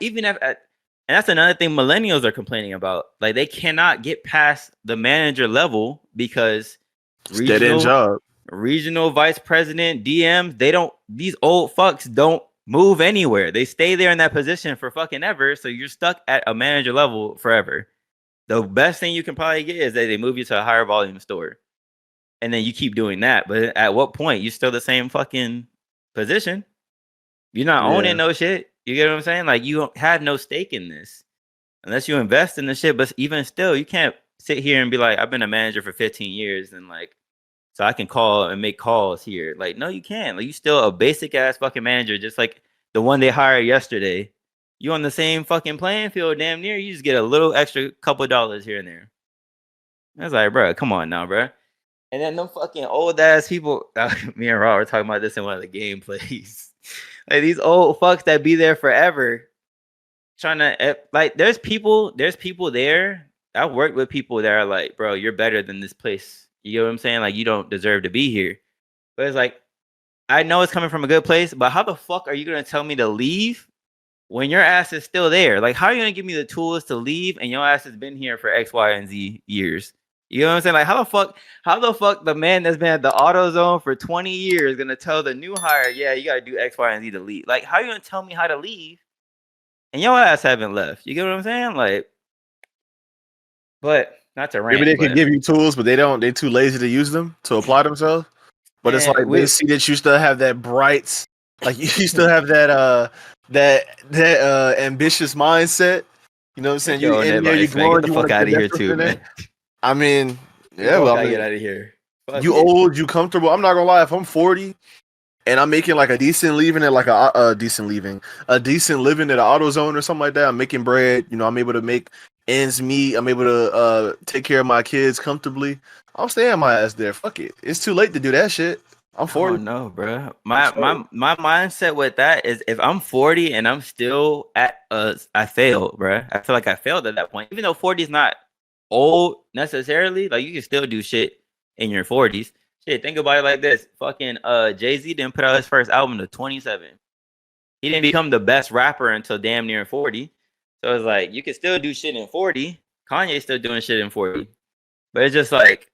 and And that's another thing millennials are complaining about. Like they cannot get past the manager level because Dead end job. regional vice president, DMs, these old fucks don't move anywhere. They stay there in that position for fucking ever. So you're stuck at a manager level forever. The best thing you can probably get is that they move you to a higher volume store. And then you keep doing that. But at what point? You're still the same fucking position. You're not owning no shit. You get what I'm saying? Like, you don't have no stake in this. Unless you invest in the shit. But even still, you can't sit here and be like, I've been a manager for 15 years. And like, so I can call and make calls here. Like, no, you can't. Like, you still a basic ass fucking manager. Just like the one they hired yesterday. You on the same fucking playing field damn near. You just get a little extra couple dollars here and there. I was like, bro, come on now, bro. And then them fucking old ass people, me and Rob were talking about this in one of the gameplays. Like these old fucks that be there forever, trying to like. There's people there. I worked with people that are like, bro, you're better than this place. You know what I'm saying? Like you don't deserve to be here. But it's like, I know it's coming from a good place, but how the fuck are you gonna tell me to leave when your ass is still there? Like, how are you gonna give me the tools to leave and your ass has been here for X, Y, and Z years? You know what I'm saying? Like, how the fuck the man that's been at the AutoZone for 20 years gonna tell the new hire, yeah, you gotta do X, Y, and Z to leave? Like, how you gonna tell me how to leave and your ass haven't left? You get what I'm saying? Like, but not to rant. Maybe they could give you tools, but they're too lazy to use them to apply themselves. But it's like they see that you still have that bright, like you still have that ambitious mindset. You know what I'm saying? You in there, you growing, you want to get out of here too, man. I mean, yeah, well, I mean, get out of here. You old, you comfortable. I'm not gonna lie. If I'm 40 and I'm making like a decent living at like a decent living at an AutoZone or something like that, I'm making bread. You know, I'm able to make ends meet. I'm able to take care of my kids comfortably. I'm staying my ass there. Fuck it. It's too late to do that shit. I'm 40. Oh no, bro. My mindset with that is if I'm 40 and I'm still at I failed, bro. I feel like I failed at that point. Even though 40 is not old necessarily, like you can still do shit in your 40s. Shit, think about it like this. Fucking Jay-Z didn't put out his first album until 27. He didn't become the best rapper until damn near 40. So it's like you can still do shit in 40. Kanye's still doing shit in 40. But it's just like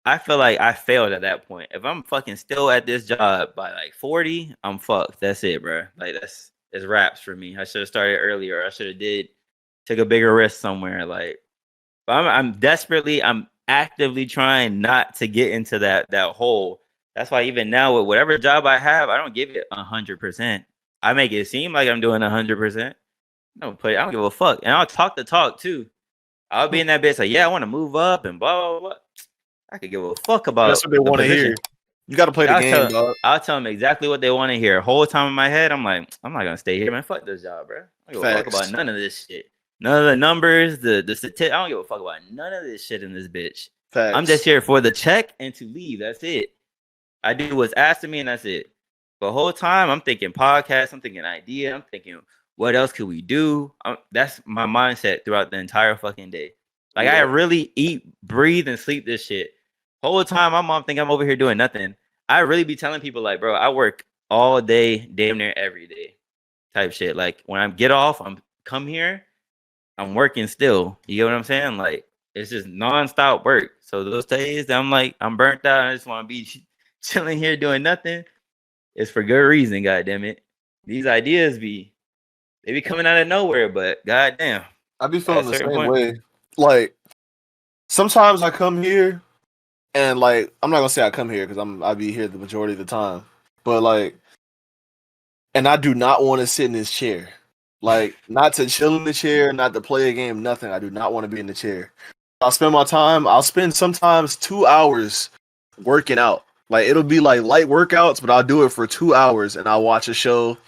I feel like I failed at that point. If I'm fucking still at this job by like 40, I'm fucked. That's it, bro. Like it's raps for me. I should have started earlier. I should have took a bigger risk somewhere. Like, but I'm actively trying not to get into that hole. That's why even now with whatever job I have, I don't give it 100%. I make it seem like I'm doing 100%. I don't give a fuck, and I'll talk the talk too. I'll be in that bitch like, yeah, I want to move up and blah blah blah. I could give a fuck about. That's what they want to hear. You got to play the game, dog. I'll tell them exactly what they want to hear. Whole time in my head, I'm like, I'm not gonna stay here, man. Fuck this job, bro. I don't give a fuck about none of this shit. None of the numbers, the statistics. I don't give a fuck about none of this shit in this bitch. Facts. I'm just here for the check and to leave. That's it. I do what's asked of me, and that's it. The whole time, I'm thinking podcast. I'm thinking idea. I'm thinking, what else could we do? That's my mindset throughout the entire fucking day. Like I really eat, breathe, and sleep this shit. Whole time, my mom think I'm over here doing nothing. I really be telling people like, bro, I work all day, damn near every day, type shit. Like when I get off, I'm come here, I'm working still. You get what I'm saying? Like it's just nonstop work. So those days that I'm like, I'm burnt out. I just want to be chilling here doing nothing. It's for good reason. God damn it. These ideas they be coming out of nowhere, but goddamn, I be feeling the same way. Like sometimes I come here. And like, I'm not gonna say I come here because I be here the majority of the time, but like, and I do not want to sit in this chair, like not to chill in the chair, not to play a game, nothing. I do not want to be in the chair. I'll spend sometimes 2 hours working out. Like it'll be like light workouts, but I'll do it for 2 hours and I'll watch a show.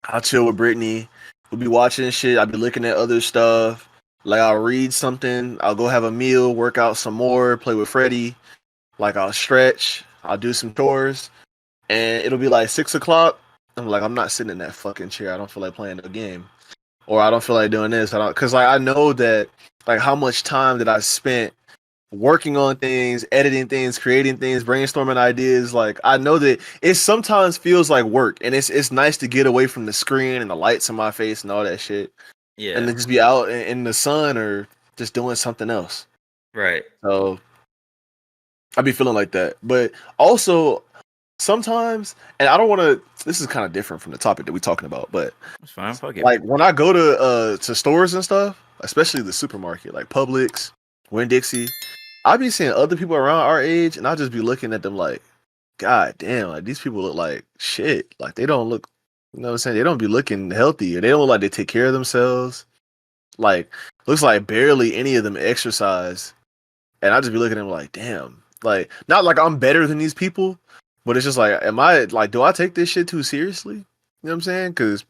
I'll chill with Brittany. We'll be watching shit. I'll be looking at other stuff. Like I'll read something, I'll go have a meal, work out some more, play with Freddie. Like I'll stretch, I'll do some chores, and it'll be like 6 o'clock. I'm like, I'm not sitting in that fucking chair. I don't feel like playing a game, or I don't feel like doing this. Because like I know that like how much time that I spent working on things, editing things, creating things, brainstorming ideas. Like I know that it sometimes feels like work, and it's nice to get away from the screen and the lights in my face and all that shit. Yeah. and then just be out in the sun or just doing something else. Right. So I be feeling like that. But also sometimes, and I don't want to. This is kind of different from the topic that we're talking about, but It's fine. Fuck it. like when I go to stores and stuff, especially the supermarket, like Publix, Winn-Dixie, I be seeing other people around our age, and I just be looking at them like, God damn, like these people look like shit. Like they don't look, you know what I'm saying? They don't be looking healthy, or they don't look like they take care of themselves. Like looks like barely any of them exercise, and I just be looking at them like, damn, like not like I'm better than these people, but it's just like, am I like, do I take this shit too seriously? You know what I'm saying? Because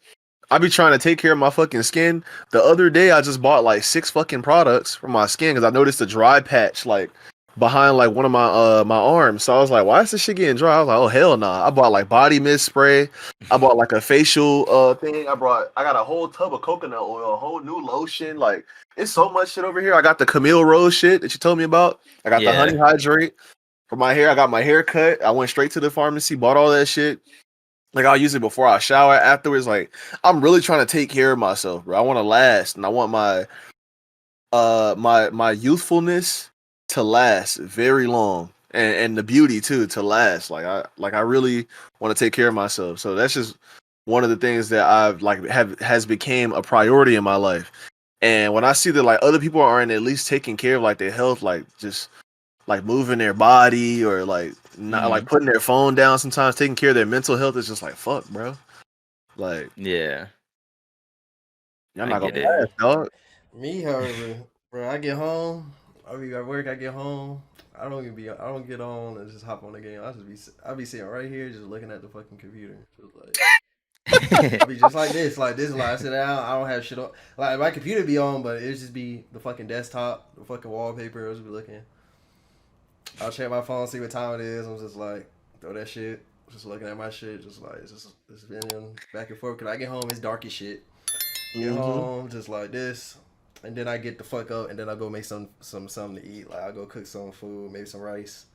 I be trying to take care of my fucking skin. The other day, I just bought like 6 fucking products for my skin because I noticed a dry patch like behind like one of my arms. So I was like, why is this shit getting dry? I was like, oh hell nah. I bought like body mist spray. I bought like a facial thing. I got a whole tub of coconut oil, a whole new lotion. Like it's so much shit over here. I got the Camille Rose shit that you told me about. I got the honey hydrate for my hair. I got my hair cut. I went straight to the pharmacy, bought all that shit. Like I'll use it before I shower. Afterwards, like I'm really trying to take care of myself, bro. I want to last, and I want my youthfulness to last very long, and the beauty too to last. I really want to take care of myself. So that's just one of the things that I've like has became a priority in my life. And when I see that like other people aren't at least taking care of like their health, like just like moving their body or like not like putting their phone down, sometimes taking care of their mental health, is just like fuck, bro. Like Yeah. y'all I not gonna get it. last, dog. Me, however, bro, I get home. I be at work. I get home. I don't get on and just hop on the game. I be sitting right here just looking at the fucking computer. Just like I be just like this. Like I sit down. I don't have shit on. Like my computer be on, but it just be the fucking desktop, the fucking wallpaper. I'll just be looking. I'll check my phone, see what time it is. I'm just like throw that shit. Just looking at my shit. Just like it's been back and forth. Cause I get home, it's dark as shit. Get home just like this, and then I get the fuck up, and then I go make something to eat. Like I go cook some food, maybe some rice,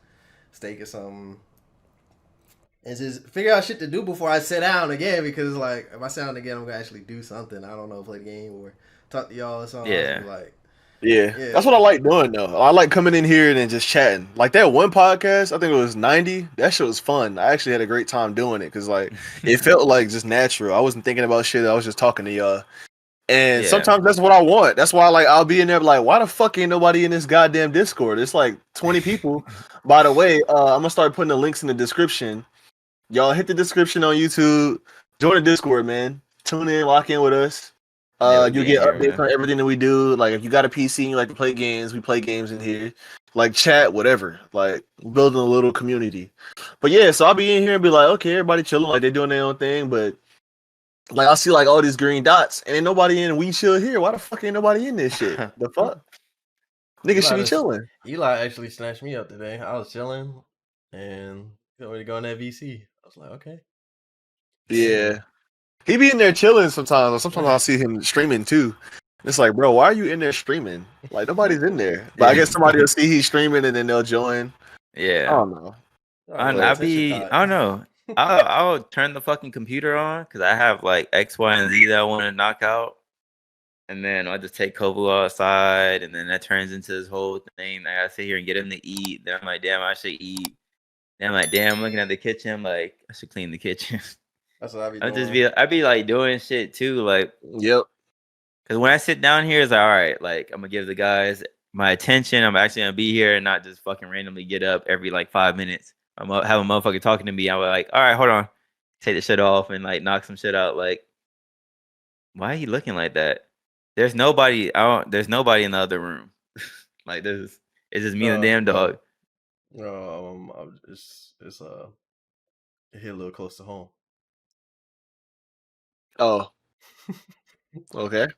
steak or something, and just figure out shit to do before I sit down again. Because like if I sit down again, I'm gonna actually do something. I don't know, play the game or talk to y'all or something. Yeah. Yeah, that's what I like doing though. I like coming in here and then just chatting. Like that one podcast, I think it was 90. That shit was fun. I actually had a great time doing it because like it felt like just natural. I wasn't thinking about shit. I was just talking to y'all. And sometimes that's what I want. That's why like I'll be in there like, why the fuck ain't nobody in this goddamn Discord? It's like 20 people. By the way, I'm gonna start putting the links in the description. Y'all hit the description on YouTube. Join the Discord, man. Tune in, lock in with us. You get updates on everything that we do. Like if you got a PC and you like to play games, we play games in here. Like chat, whatever. Like building a little community. But yeah, so I'll be in here and be like, okay, everybody chilling, like they're doing their own thing. But like I'll see like all these green dots and ain't nobody in. We chill here. Why the fuck ain't nobody in this shit? The fuck? Niggas should be chilling. Eli actually snatched me up today. I was chilling and ready to go on that VC. I was like, okay. Yeah. He be in there chilling sometimes. Sometimes I'll see him streaming too. It's like, bro, why are you in there streaming? Like nobody's in there. But I guess somebody will see he's streaming and then they'll join. Yeah. I don't know. I don't know. I'll turn the fucking computer on because I have like X, Y, and Z that I want to knock out. And then I'll just take Kovu outside, and then that turns into this whole thing. I gotta sit here and get him to eat. Then I'm like, damn, I should eat. Then I'm like, damn, I'm looking at the kitchen. I'm like, I should clean the kitchen. That's what I be doing. I'd be like doing shit too. Like, yep. Because when I sit down here, it's like, all right, like I'm gonna give the guys my attention. I'm actually gonna be here and not just fucking randomly get up every like 5 minutes. I'm gonna have a motherfucker talking to me. I'm like, all right, hold on, take the shit off and like knock some shit out. Like, why are you looking like that? There's nobody. There's nobody in the other room. Like it's just me and the damn dog. It's it hit a little close to home. Oh. Okay.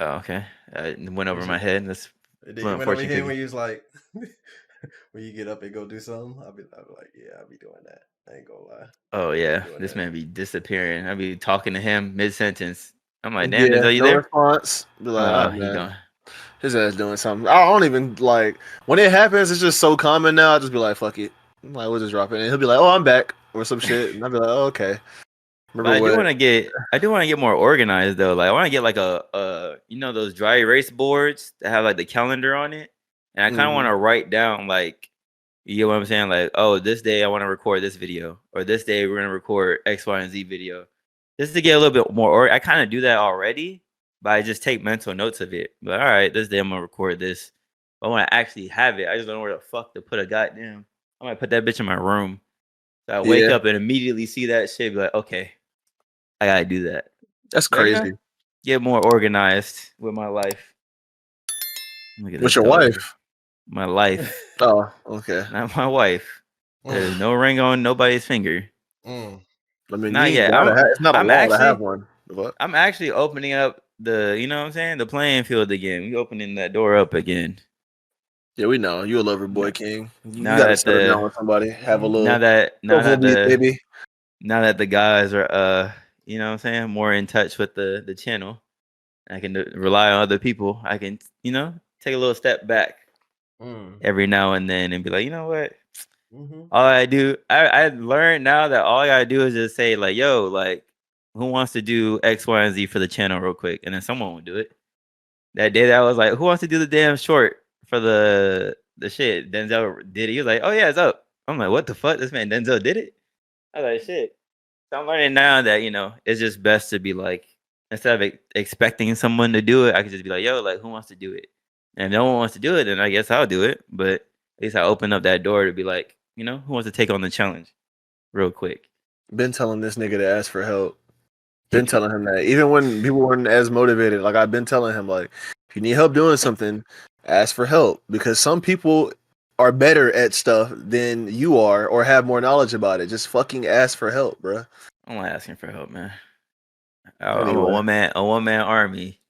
Oh, okay. It went over my head. That's it went over here when you was like, when you get up and go do something. I'll be like, yeah, I'll be doing that. I ain't gonna lie. Oh yeah, this man be disappearing. I'll be talking to him mid sentence. I'm like, damn, are you there? Response. Be like, he gone. His ass doing something. I don't even like when it happens. It's just so common now. I just be like, fuck it. I'm like, we'll just drop it, and he'll be like, oh, I'm back or some shit, and I'll be like, oh, okay. But Remember I do what? want to get more organized though. Like I want to get like a those dry erase boards that have like the calendar on it, and I kind of want to write down like, you get what I'm saying? Like, oh, this day I want to record this video, or this day we're gonna record X, Y, and Z video, just to get a little bit more. Or I kind of do that already, but I just take mental notes of it. But all right, this day I'm gonna record this. But I want to actually have it. I just don't know where the fuck to put a goddamn. I might put that bitch in my room. So I wake Yeah, up and immediately see that shit. Be like, okay, I gotta do that. that's But crazy. get more organized with my life. Look at With this your dog. wife? My life, Oh, okay. not my wife. There's no ring on nobody's finger. I mean, Not yet. it's not a I'm law to have actually one. What? I'm actually opening up the, you know what I'm saying, the playing field again. We opening that door up again. Yeah, we know you a lover boy, Now King. You now got to that settle down the with somebody. Have a now little, that now that the baby. now that the guys are you know what I'm saying, more in touch with the channel, I can rely on other people. I can, take a little step back every now and then and be like, you know what? All I do, I learned now that all I gotta do is just say like, yo, like, who wants to do X, Y, and Z for the channel real quick, and then someone will do it. That day that I was like, who wants to do the damn short for the shit? Denzel did it. He was like, oh yeah, it's up. I'm like, what the fuck? This man Denzel did it. I was like, shit. So I'm learning now that it's just best to be like, instead of expecting someone to do it, I could just be like, yo, like, who wants to do it? And if no one wants to do it, then I guess I'll do it. But at least I open up that door to be like, who wants to take on the challenge real quick? Been telling this nigga to ask for help. Been telling him that. Even when people weren't as motivated, like I've been telling him, like, if you need help doing something, ask for help. Because some people are better at stuff than you are or have more knowledge about it. Just fucking ask for help, bro. I'm not asking for help, man. I'm a Anyway, one man army.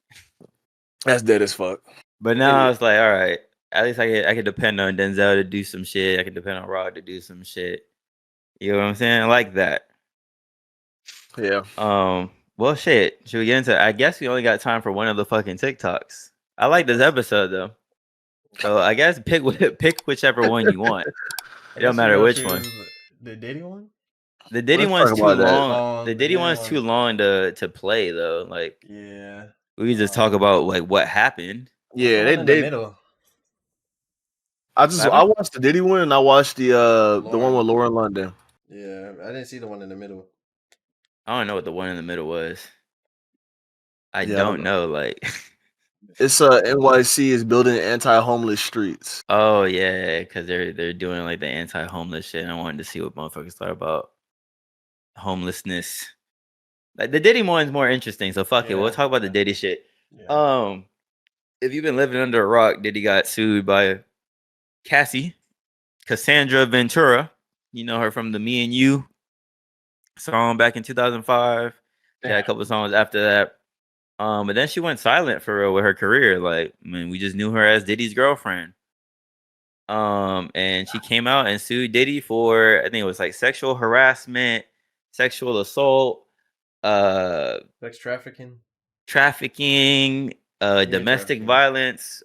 that's dead as fuck. But now it's like, all right, at least I can depend on Denzel to do some shit. I can depend on Rod to do some shit. You know what I'm saying? I like that. Yeah. Well, shit. Should we get into? I guess we only got time for one of the fucking TikToks. I like this episode though. So I guess pick whichever one you want. It don't matter which one. The Diddy one? The Diddy Let's one's talk too about that. long. The Diddy one's too long to play though. Like, Yeah. we can just talk about like what happened. Yeah, in the middle. I watched the Diddy one and I watched the one with Lauren London. Yeah, I didn't see the one in the middle. I don't know what the one in the middle was. I Yeah, don't know. Like, it's NYC is building anti-homeless streets. oh yeah, because they're doing like the anti-homeless shit. And I wanted to see what motherfuckers thought about homelessness. Like the Diddy one's more interesting. So fuck it. We'll talk about the Diddy shit. Yeah. If you've been living under a rock, Diddy got sued by Cassie, Cassandra Ventura. You know her from the Me and You song back in 2005. She had a couple songs after that. But then she went silent for real with her career. Like, I mean, we just knew her as Diddy's girlfriend. And she came out and sued Diddy for, I think it was like sexual harassment, sexual assault, sex trafficking, domestic violence,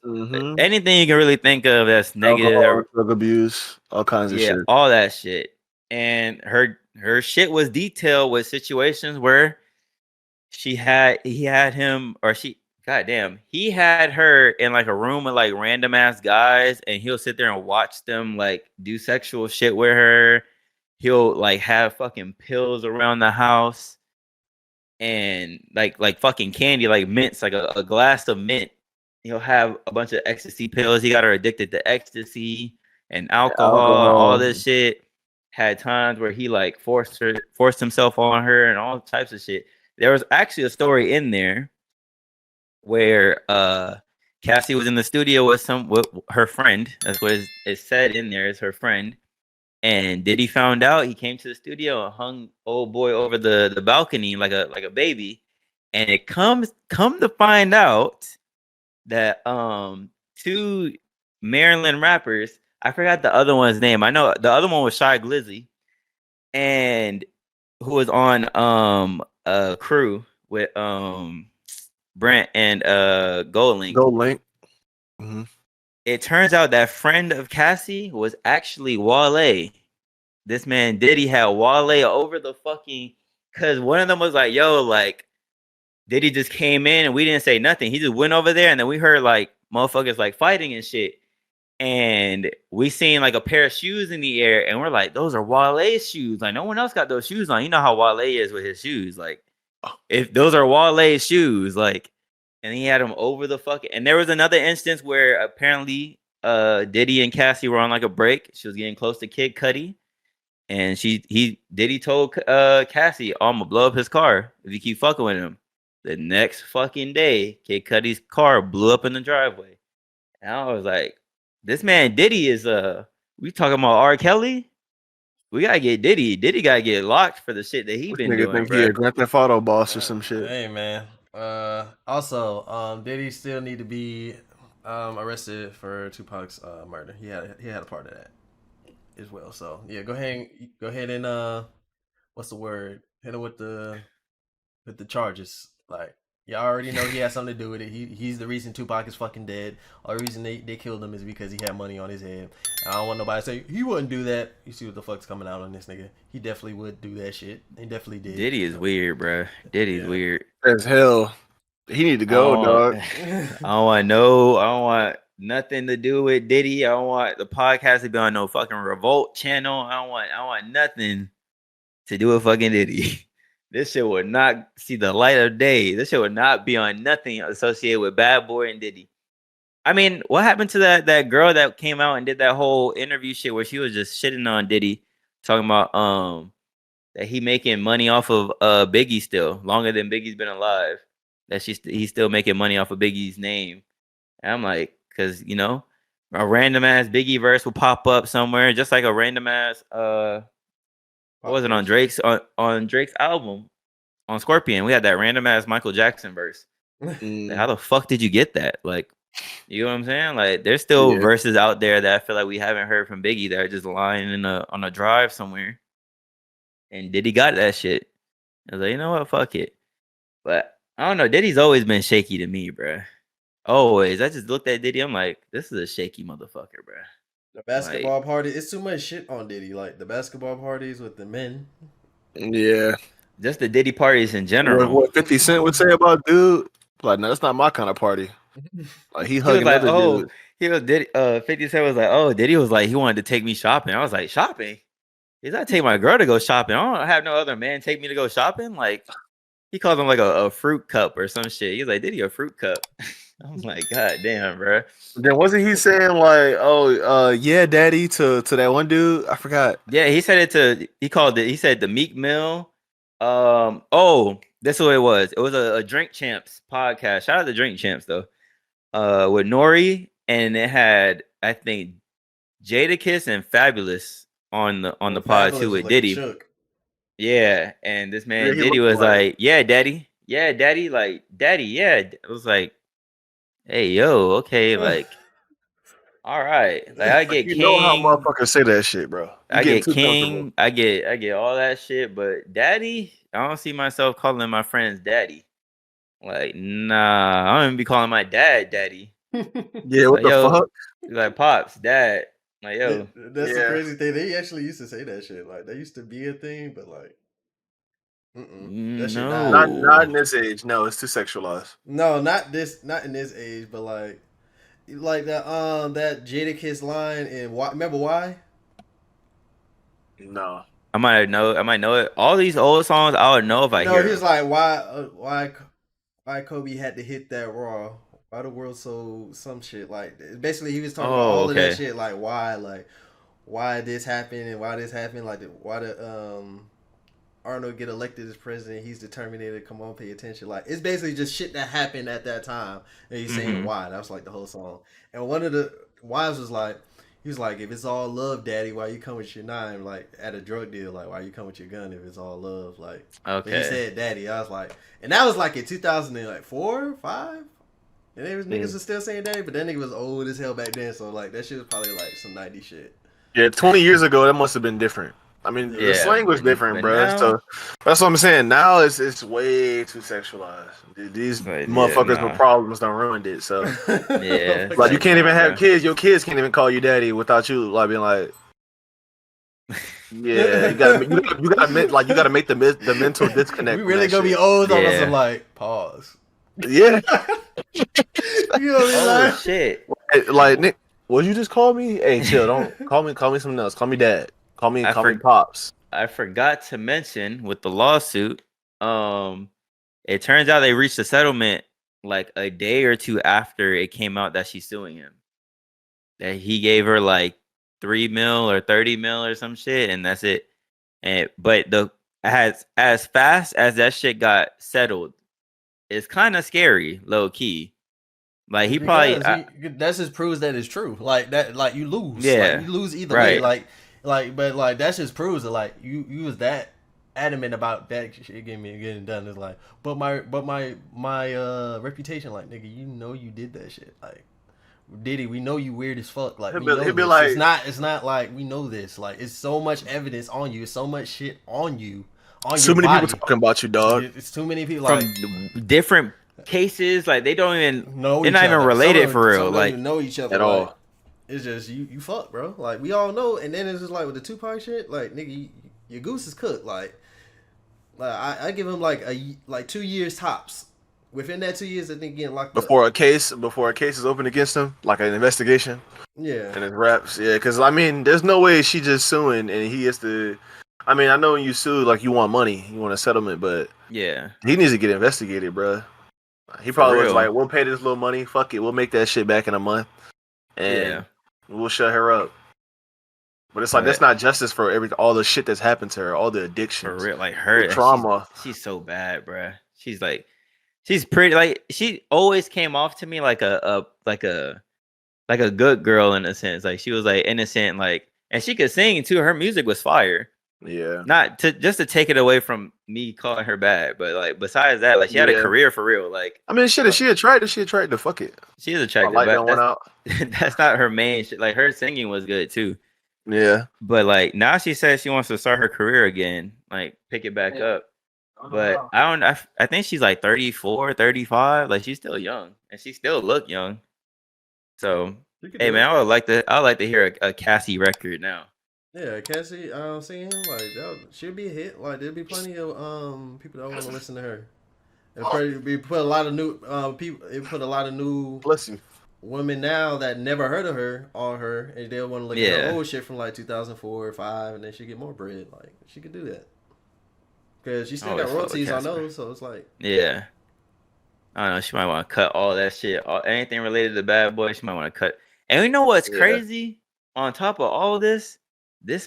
anything you can really think of that's negative. Alcohol, drug abuse, all kinds of shit. All that shit. And her shit was detailed with situations where he had her in like a room with like random ass guys, and he'll sit there and watch them like do sexual shit with her. He'll like have fucking pills around the house and like fucking candy, like mints, like a glass of mint. He'll have a bunch of ecstasy pills. He got her addicted to ecstasy and alcohol. And all this shit. Had times where he like forced himself on her and all types of shit. There was actually a story in there where Cassie was in the studio with her friend. That's what is said in there, is her friend. And Diddy found out. He came to the studio and hung old boy over the balcony like a baby. And it come to find out that two Maryland rappers, I forgot the other one's name. I know the other one was Shy Glizzy, and who was on a crew with Brent and Goldlink. Mm-hmm. It turns out that friend of Cassie was actually Wale. This man Diddy had Wale over the fucking because one of them was like, "Yo, like Diddy just came in and we didn't say nothing. He just went over there, and then we heard like motherfuckers like fighting and shit." And we seen like a pair of shoes in the air, and we're like, "Those are Wale's shoes. Like no one else got those shoes on. You know how Wale is with his shoes. Like if those are Wale's shoes, like." And he had them over the fucking. And there was another instance where apparently, Diddy and Cassie were on like a break. She was getting close to Kid Cudi, and Diddy told Cassie, "Oh, I'm gonna blow up his car if you keep fucking with him." The next fucking day, Kid Cudi's car blew up in the driveway, and I was like, "This man Diddy is we talking about R. Kelly? We gotta get Diddy. Diddy gotta get locked for the shit that he This been nigga doing, think bro." he a Grand Theft Auto boss or some shit. Hey man. Also, Diddy still need to be arrested for Tupac's murder. He had a part of that as well. So yeah, go ahead and what's the word? Hit him with the charges. Like y'all already know he has something to do with it. He's the reason Tupac is fucking dead. Or the reason they killed him is because he had money on his head. I don't want nobody to say he wouldn't do that. You see what the fuck's coming out on this nigga. He definitely would do that shit. He definitely did. Diddy is weird, bro. Diddy's weird As hell. He need to go, dog. I don't want nothing to do with Diddy. I don't want the podcast to be on no fucking Revolt channel. I want nothing to do with fucking Diddy. This shit would not see the light of day. This shit would not be on nothing associated with Bad Boy and Diddy. I mean, what happened to that girl that came out and did that whole interview shit where she was just shitting on Diddy, talking about that he making money off of Biggie still, longer than Biggie's been alive. That he's still making money off of Biggie's name. And I'm like, because a random ass Biggie verse will pop up somewhere, just like a random ass what was it on Drake's album on Scorpion? We had that random ass Michael Jackson verse. Like, how the fuck did you get that? Like, you know what I'm saying? Like, there's still verses out there that I feel like we haven't heard from Biggie that are just lying on a drive somewhere. And Diddy got that shit. I was like, you know what? Fuck it. But I don't know. Diddy's always been shaky to me, bro. Always. I just looked at Diddy. I'm like, this is a shaky motherfucker, bro. The basketball party. It's too much shit on Diddy. Like the basketball parties with the men. Yeah. Just the Diddy parties in general. What 50 Cent would say about dude? Like, no, that's not my kind of party. Like he hugging like, other dude. He was Diddy. 50 Cent was like, oh, Diddy was like, he wanted to take me shopping. I was like, shopping? He's not take my girl to go shopping. I don't have no other man take me to go shopping. Like, he called him like a fruit cup or some shit. He's like, Diddy a fruit cup. I was like, God damn, bro. Then wasn't he saying like, oh, yeah, daddy to that one dude? I forgot. Yeah, he said he said the Meek Mill. That's what it was. It was a Drink Champs podcast. Shout out to Drink Champs though. With Nori, and it had, I think, Jadakiss and Fabulous on the pod too with Diddy. Shook. Yeah, and this man Diddy was like, yeah, daddy, like daddy, yeah. It was like, hey, yo, okay, like, all right, like I get King. You know how motherfuckers say that shit, bro. I get King, I get all that shit, but daddy, I don't see myself calling my friends daddy. Like, nah, I don't even be calling my dad daddy. Yeah, what like, the fuck? Like, pops, dad. Like, yo, that's the crazy thing. They actually used to say that shit. Like, that used to be a thing, but like, that shit not in this age. No, it's too sexualized. No, not in this age, but like that Jadakiss line in why? Remember why? No, I might know it. All these old songs, I would know if I hear. No, he was like, why Kobe had to hit that raw. Why the world so some shit like basically he was talking about all of that shit like why this happened and why this happened like why the Arnold get elected as president. He's determined to come on, pay attention. Like it's basically just shit that happened at that time and he's saying why. That was like the whole song. And one of the wives was like, he was like, if it's all love, daddy, why you come with your nine? Like at a drug deal, like why you come with your gun if it's all love? Like okay. But he said daddy. I was like, and that was like in 2004, 5. And they was niggas was still saying daddy, but that nigga was old as hell back then. So like that shit was probably like some 90 shit. Yeah, 20 years ago that must have been different. I mean, the slang was different, bro. Now, so that's what I'm saying. Now it's way too sexualized. These motherfuckers with problems done ruined it. So yeah, like you can't even have kids. Your kids can't even call you daddy without you like being like, Yeah, you gotta make the mental disconnect. We from really that gonna be shit. old on us. Yeah. I'm like, pause. Yeah, You know what I mean? Oh Like, shit! like Nick, what you just call me? Hey, chill. Don't call me. Call me something else. Call me dad. I Call me for pops. I forgot to mention with the lawsuit. Um, it turns out they reached a settlement like a day or two after it came out that she's suing him. That he gave her like 3 mil or 30 mil or some shit, and that's it. And but the as fast as that shit got settled, it's kind of scary, low key. Like it's he probably, because that just proves that it's true. Like that, like you lose. Like yeah, you lose either way. right. But like that just proves that like you was that adamant about that shit getting done. It's like, but my reputation, like nigga, you know you did that shit. Like Diddy, we know you weird as fuck. Like we know He'll be this. like, It's not like we know this. Like it's so much evidence on you. It's so much shit on you. On too your many body. people talking about you, dog. It's too many people. From Like different cases, like they don't even know they're each not even other. related Some for real. don't Like even know each other At like, all. It's just you fuck, bro. Like we all know, and then it's just like with the Tupac shit, like nigga, your goose is cooked. Like I give him like 2 years tops. Within that 2 years, I think getting locked up. Before a case is opened against him, like an investigation. Yeah. And it wraps. Yeah, because I mean, there's no way she just suing and he has to. I mean, I know when you sue, like you want money, you want a settlement, but yeah, he needs to get investigated, bro. He For probably was real. like, "We'll pay this little money. Fuck it, we'll make that shit back in a month, and yeah. we'll shut her up." But it's like that's But not justice for all the shit that's happened to her, all the addictions, for real, like her the trauma. she's so bad, bruh. She's like, she's pretty. Like she always came off to me like a good girl in a sense. Like she was like innocent, like, and she could sing too. Her music was fire. Yeah, Not to just to take it away from me calling her bad, but like besides that, like she had a Yeah. career for real. Like I mean, shit. If she attracted, she attracted. Fuck it. she is My attractive, light but done went out. that's not her main shit. Like her singing was good too. Yeah. But like now she says she wants to start her career again, like pick it back up. But I think she's like 34, 35. Like she's still young and she still look young. So hey man, I would like to hear a Cassie record now. Yeah, Cassie, singing like that should be a hit. Like there'll be plenty of people that want to listen to her. And probably put a lot of new people. It put a lot of new Bless you. women now that never heard of her on her, and they'll want to look at her old shit from like 2004 or 5, and then she get more bread. Like she could do that because she still got royalties on those, so it's like yeah. I don't know. She might want to cut all that shit. Anything related to Bad Boy, she might want to cut. And you know what's crazy? On top of all this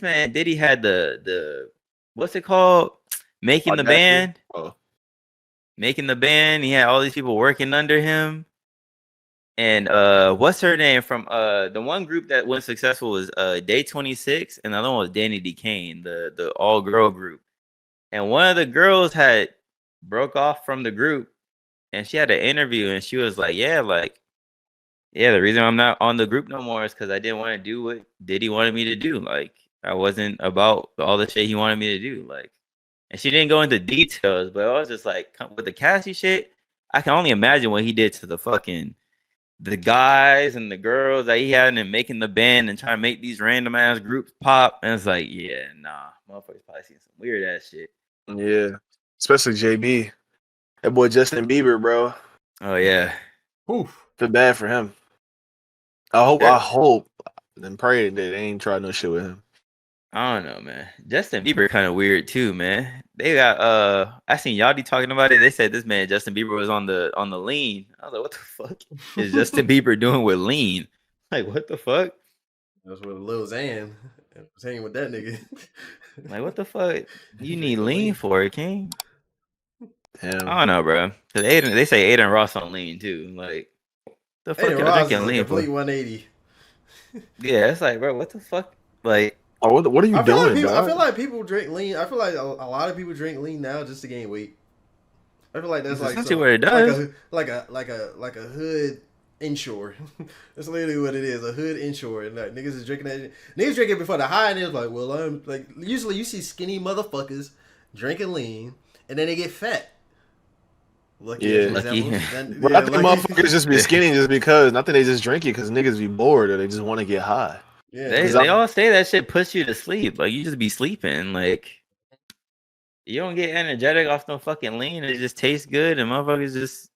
man Diddy had the what's it called? Making the band. Oh. Making the band. He had all these people working under him. And what's her name from the one group that went successful was Day 26, and the other one was Danny DeCane, the all girl group. And one of the girls had broke off from the group, and she had an interview, and she was like, the reason I'm not on the group no more is because I didn't want to do what Diddy wanted me to do. Like I wasn't about all the shit he wanted me to do. Like, and she didn't go into details, but I was just like, with the Cassie shit, I can only imagine what he did to the guys and the girls that he had and making the band and trying to make these random ass groups pop. And it's like, yeah, nah, motherfuckers probably seen some weird ass shit. Yeah, especially JB. That boy Justin Bieber, bro. Oh yeah. Oof. Feel bad for him. I hope and pray that they ain't trying no shit with him. I don't know, man. Justin Bieber kind of weird too, man. They got I seen Yachty talking about it. They said this man Justin Bieber was on the lean. I was like, what the fuck is Justin Bieber doing with lean? Like, what the fuck? That's what Lil Xan was hanging with that nigga. Like, what the fuck? You need lean for it, King? Damn. I don't know, bro. Cause they say Aiden Ross on lean too. Like, the fuck Aiden y'all Ross drinking is a lean for? complete 180. Yeah, it's like, bro, what the fuck? Like, Oh, what are you doing, dog? I feel like people drink lean. I feel like a lot of people drink lean now just to gain weight. I feel like that's like essentially what it does. like a hood inshore. That's literally what it is, a hood inshore. And like niggas is drinking that. Niggas drinking before the high, and it's like, well, I'm like usually you see skinny motherfuckers drinking lean, and then they get fat. Lucky. But I think motherfuckers just be skinny just because. I think they just drink it because niggas be bored or they just want to get high. Yeah, They all say that shit puts you to sleep. Like you just be sleeping. Like you don't get energetic off no fucking lean. It just tastes good, and motherfuckers just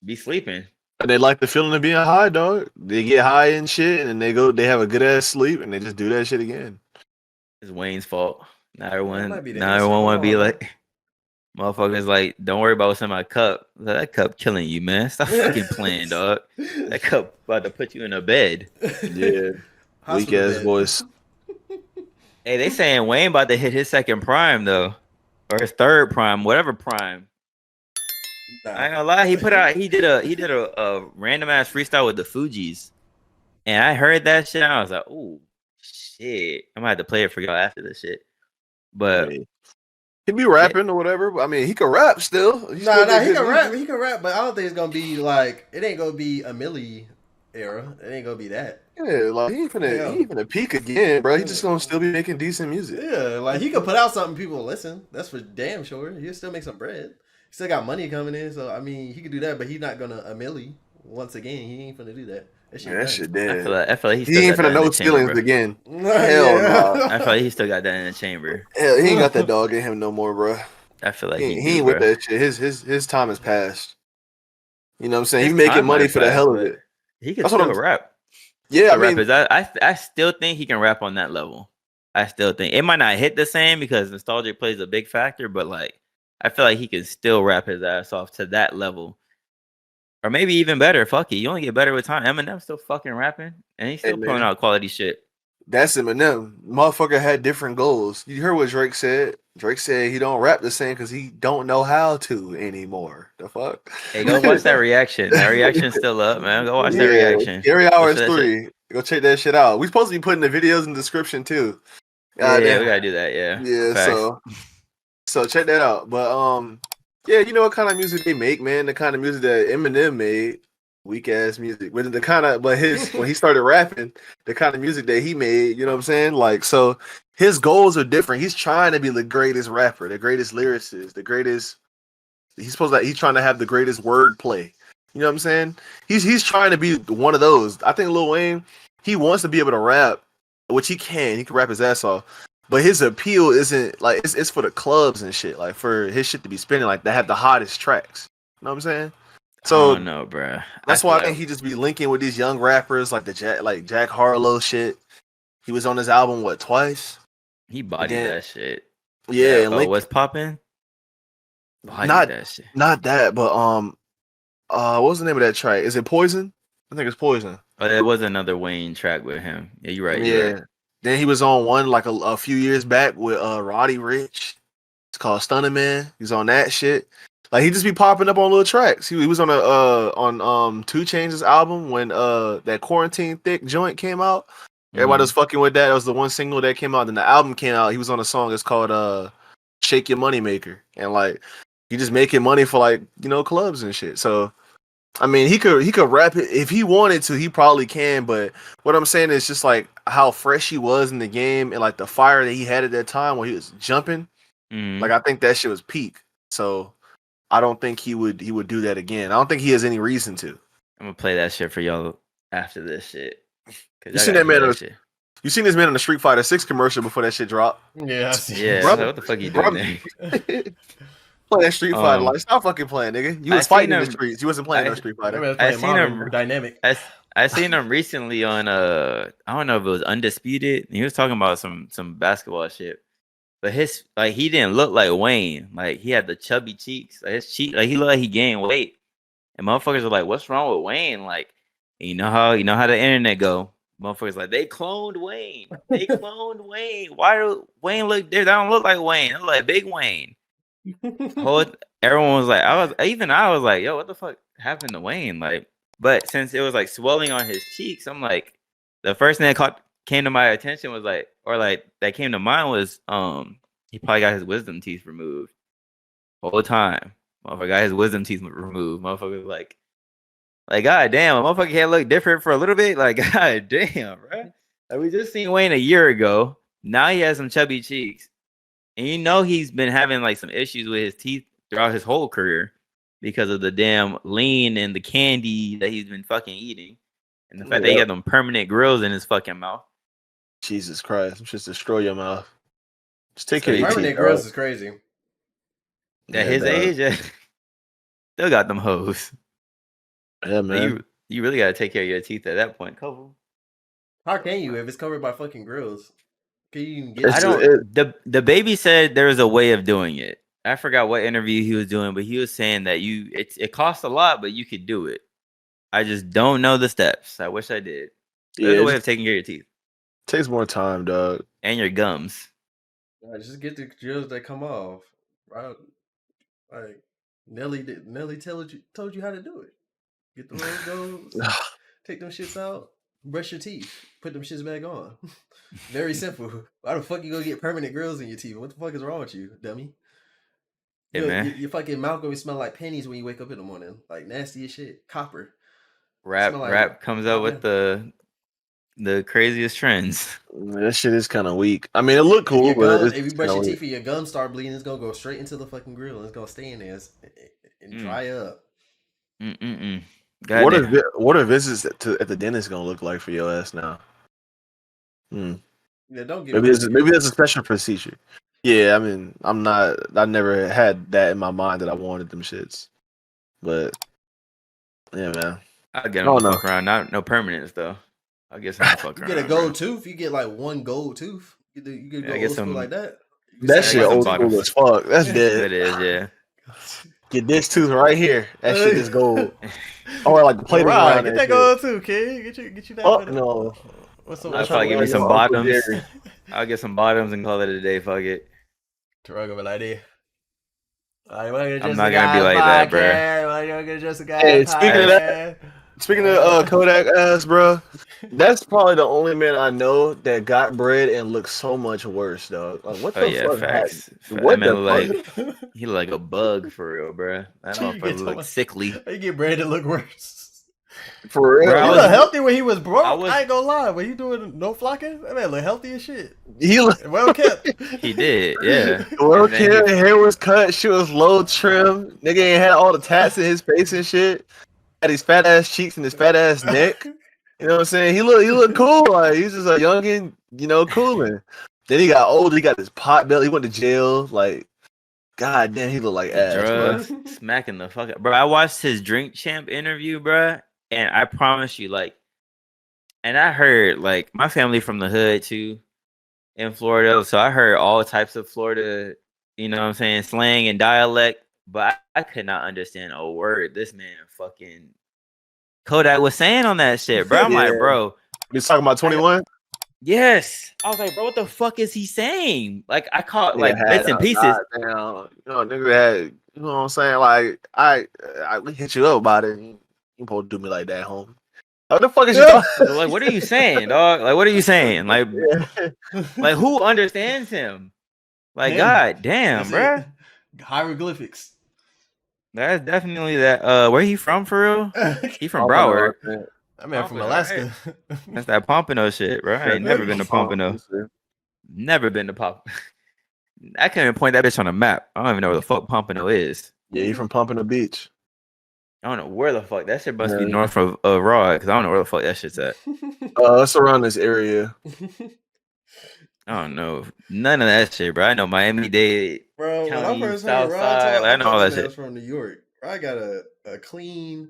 be sleeping. And they like the feeling of being high, dog. They get high and shit, and they have a good ass sleep, and they just do that shit again. It's Wayne's fault. Now that everyone, might be the now answer. everyone want to Hold be on, like, motherfuckers like, don't worry about what's in my cup. That cup killing you, man. Stop fucking playing, dog. That cup about to put you in a bed. Yeah, weak Hospital ass bed. voice. Hey, they saying Wayne about to hit his second prime though, or his third prime, whatever prime. Nah. I ain't gonna lie, he did a random ass freestyle with the Fugees, and I heard that shit. And I was like, oh shit, I'm gonna have to play it for y'all after this shit. But I mean, he be rapping or whatever. But I mean, he can rap still. He can rap. He can rap, but I don't think it's gonna be like it ain't gonna be a Millie era. It ain't gonna be that. Yeah, like he ain't finna peak again, bro. He just gonna still be making decent music. Yeah, like he could put out something people will listen. That's for damn sure. He'll still make some bread. He still got money coming in, so I mean he could do that, but he's not gonna a Millie once again. He ain't finna do that. That shit dead. I feel like he ain't finna no feelings again. Hell no. I feel like he still got that in the chamber. Hell, he ain't got that dog in him no more, bro. I feel like he ain't with that shit. His time has passed. You know what I'm saying? He's His making time money might for the pass, hell of but it. He can That's what still I'm- rap. Yeah, I mean, I still think he can rap on that level. I still think it might not hit the same because nostalgia plays a big factor, but like I feel like he can still rap his ass off to that level. Or maybe even better. Fuck it. You only get better with time. Eminem's still fucking rapping and he's still pulling out quality shit. That's Eminem. Motherfucker had different goals. You heard what Drake said? Drake said he don't rap the same because he don't know how to anymore. The fuck? Hey, go watch that reaction. That reaction's still up, man. Go watch that reaction. Scary Hours 3. Go check that shit out. We supposed to be putting the videos in the description too. Yeah, we gotta do that. Yeah. Yeah. Facts. So check that out. But yeah, you know what kind of music they make, man? The kind of music that Eminem made. Weak ass music. But when he started rapping, the kind of music that he made, you know what I'm saying? Like, so his goals are different. He's trying to be the greatest rapper, the greatest lyricist, the greatest. He's trying to have the greatest wordplay. You know what I'm saying? He's trying to be one of those. I think Lil Wayne, he wants to be able to rap, which he can. He can rap his ass off. But his appeal isn't like it's for the clubs and shit. Like for his shit to be spinning, like they have the hottest tracks. You know what I'm saying? So no, bro. That's why I think he just be linking with these young rappers like Jack Harlow shit. He was on his album twice. He bodied that shit. Yeah, and what's popping? Not that, but what was the name of that track? Is it Poison? I think it's Poison. Oh, there was another Wayne track with him. Yeah, you're right. Yeah. Right. Then he was on one like a few years back with Roddy Ricch. It's called Stunning Man. He's on that shit. Like he just be popping up on little tracks. He was on 2 Chainz's album when that Quarantine Thick joint came out. Everybody was fucking with that. It was the one single that came out. Then the album came out. He was on a song. It's called Shake Your Moneymaker. And like he just making money for like, you know, clubs and shit. So I mean he could rap it if he wanted to, he probably can, but what I'm saying is just like how fresh he was in the game and like the fire that he had at that time when he was jumping. Like I think that shit was peak. So I don't think he would do that again. I don't think he has any reason to. I'm gonna play that shit for y'all after this shit. You seen that man? You seen this man on the Street Fighter 6 commercial before that shit dropped? Yeah, brother, what the fuck you doing there? Play that Street Fighter. Like, stop fucking playing, nigga. You was fighting in the streets. You wasn't playing no Street Fighter. I seen him dynamic. I seen him recently on I don't know if it was Undisputed. He was talking about some basketball shit. But he didn't look like Wayne. Like he had the chubby cheeks. Like his cheek, like he looked like he gained weight. And motherfuckers are like, "What's wrong with Wayne?" Like, you know how the internet go. Motherfuckers like they cloned Wayne. They cloned Wayne. Why do Wayne look different? They don't look like Wayne. They look like Big Wayne. Everyone was like, I was like, yo, what the fuck happened to Wayne? Like, but since it was like swelling on his cheeks, I'm like, the first thing that came to my attention was like, or like that came to mind was he probably got his wisdom teeth removed whole time. Motherfucker got his wisdom teeth removed. Motherfucker like god damn, a motherfucker can't look different for a little bit. Like god damn, right? Like we just seen Wayne a year ago. Now he has some chubby cheeks, and you know he's been having like some issues with his teeth throughout his whole career because of the damn lean and the candy that he's been fucking eating. And the fact that he got them permanent grills in his fucking mouth. Jesus Christ, just destroy your mouth. Just take So care of you your think- Permanent teeth, grills dog. is crazy. At Yeah, his dog. age, yeah. Still got them hoes. Yeah, man. You really gotta take care of your teeth at that point, couple. How can you if it's covered by fucking grills? Can you even get? It's I to just, it? don't. The baby said there was a way of doing it. I forgot what interview he was doing, but he was saying that it costs a lot, but you could do it. I just don't know the steps. I wish I did. There's yeah, a it way just of taking care of your teeth takes more time, dog. and your gums. Just get the grills that come off. Right? Like Nelly told you how to do it. Get the rose golds, take them shits out, brush your teeth, put them shits back on. Very simple. Why the fuck you gonna get permanent grills in your teeth? What the fuck is wrong with you, dummy? Hey, man. Your fucking mouth gonna smell like pennies when you wake up in the morning. Like nasty as shit. Copper. Rap Smell like rap comes up with the craziest trends. That shit is kind of weak. I mean, it look cool, but it's if you kind brush of your weak. teeth and your gums start bleeding, it's gonna go straight into the fucking grill and it's gonna stay in there and dry up. What are visits at the dentist gonna look like for your ass now? Yeah, don't get Maybe there's a special procedure. Yeah, I mean, I never had that in my mind that I wanted them shits. But yeah, man. I'll get Oh, him to no. fuck around. Not permanents though. I'll get some to fuck You around. get a gold tooth, you get like one gold tooth. You could go I get old school some- like that. That I shit got some old school bottoms. as fuck. That's It dead. is, yeah. Get this tooth right here. That shit is gold. Or like the plate Right, around get that that shit. gold too, kid. Get you that. Oh, for the- no. What's I'm up? not If trying I to give be me like some your Uncle bottoms, Jerry. I'll get some bottoms and call it a day. Fuck it. Terug over like that. I'm not gonna be like that, bro. Hey, speaking of Kodak ass, bro, that's probably the only man I know that got bread and looks so much worse, dog. Like, what Oh the yeah, fuck? facts. What That man the look fuck? like he look like a bug for real, bro. That You get motherfucker so look much- sickly. You get bread to look worse. For real? Bro, I He was- look healthy when he was broke. I was- I ain't gonna lie. When he doing no flocking, that man look healthy as shit. He look Well kept. He did, yeah. well, And then he- hair was cut, shit was low trim. Nigga ain't had all the tats in his face and shit. Had his fat ass cheeks and his fat ass neck. You know what I'm saying? He look cool. Like he's just a youngin', cooling. Then he got older. He got this pot belly. He went to jail. Like, god damn, he looked like the ass, bro. drugs smacking the fuck up, bro. I watched his Drink Champ interview, bro, and I promise you, like, and I heard like my family from the hood too, in Florida, so I heard all types of Florida, you know what I'm saying, slang and dialect, but I could not understand a word this man fucking Kodak was saying on that shit, bro. I'm like, Yeah. bro, He's talking about 21. yes. I was like, bro, what the fuck is he saying? Like, I caught like bits and pieces. Down. Nigga had, you know what I'm saying? Like, I hit you up about it. You supposed to do me like that, homie. What the fuck is you talking? Like, what are you saying, dog? Like, what are you saying? Like, like who understands him? Like, Him. god damn, bro. It. Hieroglyphics. That's definitely that. Where he from for real? He from Oh, Broward. man. That man from Pompano, Alaska. That's that Pompano shit, bro. I ain't never been to Pompano. Never been to Pop. I can't even point that bitch on a map. I don't even know where the fuck Pompano is. Yeah, he from Pompano Beach. I don't know where the fuck that shit must be Yeah. north of Raw, because I don't know where the fuck that shit's at. It's around this area. I don't know none of that shit, bro. I know Miami-Dade. Bro, when I County, first heard South Rod Side, talk, like, I know all that man shit. was from New York. I got a clean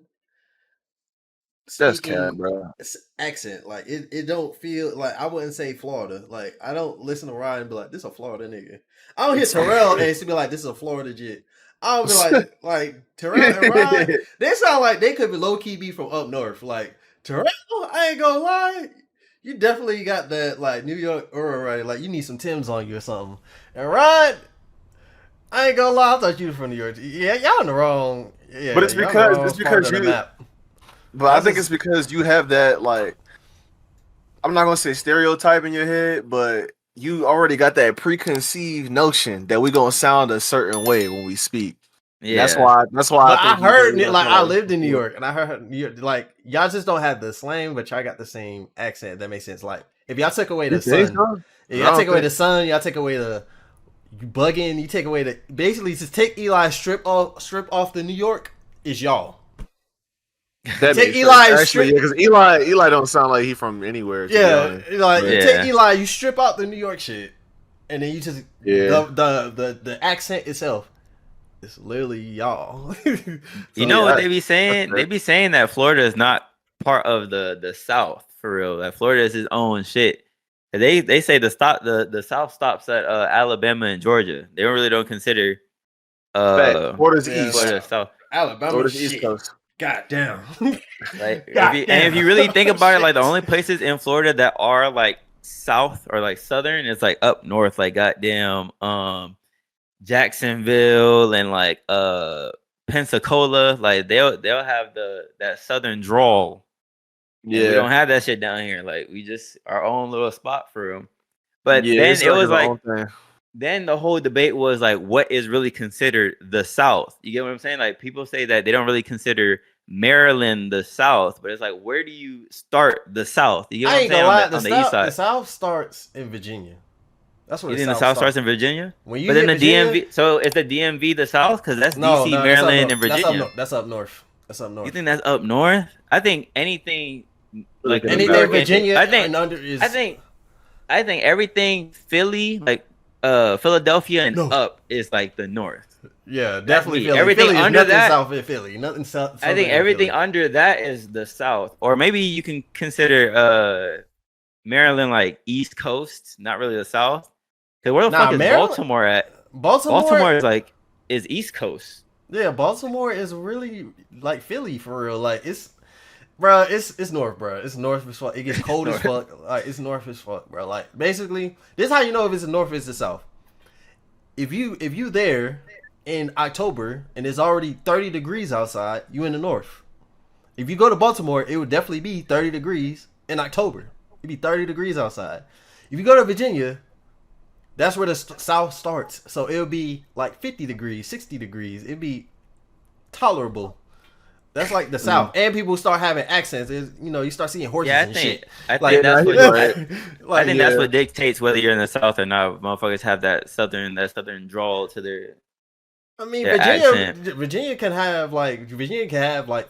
That's speaking cat, bro. accent. Like it don't feel like I wouldn't say Florida. Like I don't listen to Ryan and be like, this a Florida nigga. I don't hear Terrell and to be like, this is a Florida jit. I don't be like Terrell and Ryan. They sound like they could be low key be from up north. Like Terrell, I ain't gonna lie. You definitely got that like New York aura, right? Like you need some Timbs on you or something. And Ryan, I ain't gonna lie, I thought you were from New York. Yeah, y'all in the wrong. Yeah, But it's y'all in the because- wrong it's part because of the you- map. But I think it's because you have that, like, I'm not gonna say stereotype in your head, but you already got that preconceived notion that we're gonna sound a certain way when we speak. Yeah, That's why. But I think you heard really like sound I lived in New York, and I heard New York, like y'all just don't have the slang, but y'all got the same accent. That makes sense. Like if y'all took away the You think sun, so? if I y'all don't take away think- the sun, y'all take away the you bugging, you take away the basically just take Eli strip off the New York is y'all. That Take makes Eli sense. straight- Actually, because Eli don't sound like he from anywhere. To be Yeah, honest. like But- you Yeah. take Eli, you strip out the New York shit, and then you just Yeah. the accent itself. It's literally y'all. You know what yeah, they be saying? fair. They be saying that Florida is not part of the South for real. That Florida is its own shit. And they say the South stops at Alabama and Georgia. They really don't consider Fact. Florida's Yeah, east. Florida South. Alabama Florida's shit. east coast. God damn. Like God if you damn. really think about it, like the Shit. only places in Florida that are like south or like southern is like up north, like goddamn Jacksonville and like Pensacola. Like they'll have that southern drawl. And we don't have that shit down here. Like we just our own little spot for them. But Yeah, then it's it was their like own thing. then the whole debate was like what is really considered the South. You get what I'm saying? Like people say that they don't really consider Maryland the South, but it's like where do you start the South? You get what I I'm ain't saying gonna lie. on the east side? The South starts in Virginia. That's where You think the South starts in Virginia? When you But then hit the Virginia, DMV, so is the DMV the South? Because that's no, DC, no, Maryland, and that's up Virginia. north. That's up north. That's up north. You think that's up north? I think anything like Anything Anything American- Virginia I think and under is. I think everything Philly, like Philadelphia and No. up is like the north. Yeah, definitely me. Philly. Everything Philly is under nothing that- south in Philly. Nothing south. I think everything under that is the South, or maybe you can consider Maryland like East Coast, not really the South. Because where the Nah, fuck is Maryland- Baltimore at? Baltimore. Baltimore is East Coast. Yeah, Baltimore is really like Philly for real. Like it's, bro, it's north, bro. It's north as fuck. It gets cold as fuck. Like it's north as fuck, bro. Like basically, this is how you know if it's the north or it's the south. If you there in October and it's already 30 degrees outside, you in the north. If you go to Baltimore, it would definitely be 30 degrees in October. It'd be 30 degrees outside. If you go to Virginia, that's where the south starts. So it'll be like 50 degrees, 60 degrees. It'd be tolerable. That's like the south. And people start having accents. You start seeing horses Yeah, and shit. I think Like, that's what right. I think that's what dictates whether you're in the South or not. Motherfuckers have that southern drawl to their. I mean, their accent. Virginia can have like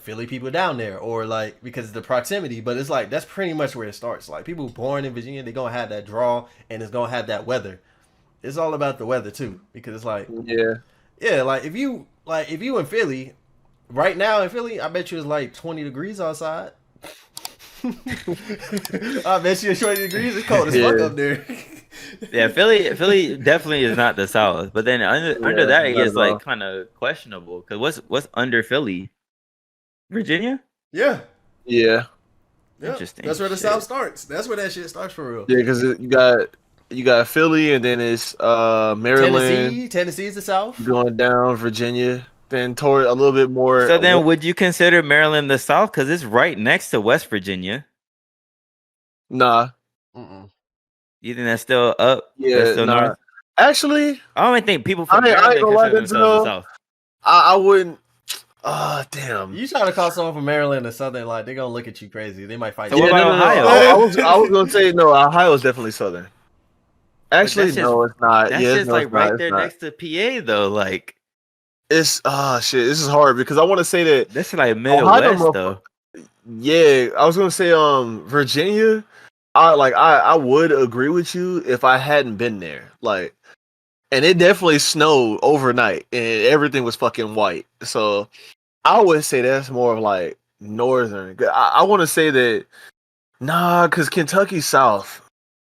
Philly people down there, or like because of the proximity. But it's like that's pretty much where it starts. Like people born in Virginia, they're gonna have that draw, and it's gonna have that weather. It's all about the weather too, because it's like yeah, like if you in Philly right now in Philly, I bet you it's like 20 degrees outside. I bet you it's 20 degrees. It's cold as fuck up there. Yeah, Philly definitely is not the South, but then under that it not gets at all. like kind of questionable because what's under Philly? Virginia? Yeah. Yeah. Interesting. That's where the shit. South starts. That's where that shit starts for real. Yeah, because you got Philly, and then it's Maryland. Tennessee is the South. Going down Virginia, then toward a little bit more. So then, would you consider Maryland the South? Because it's right next to West Virginia. Nah, Mm-mm. You think that's still up? yeah, That's still nah. north? Actually, I don't even think people I from ain't Maryland gonna lie, consider themselves the South. I wouldn't. Ah, damn. You try to call someone from Maryland or something, like they're gonna look at you crazy. They might fight So you. what about Ohio? I was gonna say no. Ohio is definitely southern. Actually, that's no, it's not. That's Yeah, just no, like it's not, right it's there not. next to PA, though. Like It's shit. This is hard because I want to say that. this is like Ohio Midwest, though. Yeah, I was gonna say Virginia. I would agree with you if I hadn't been there. Like, and it definitely snowed overnight and everything was fucking white. So I would say that's more of like northern. I want to say that because Kentucky's south.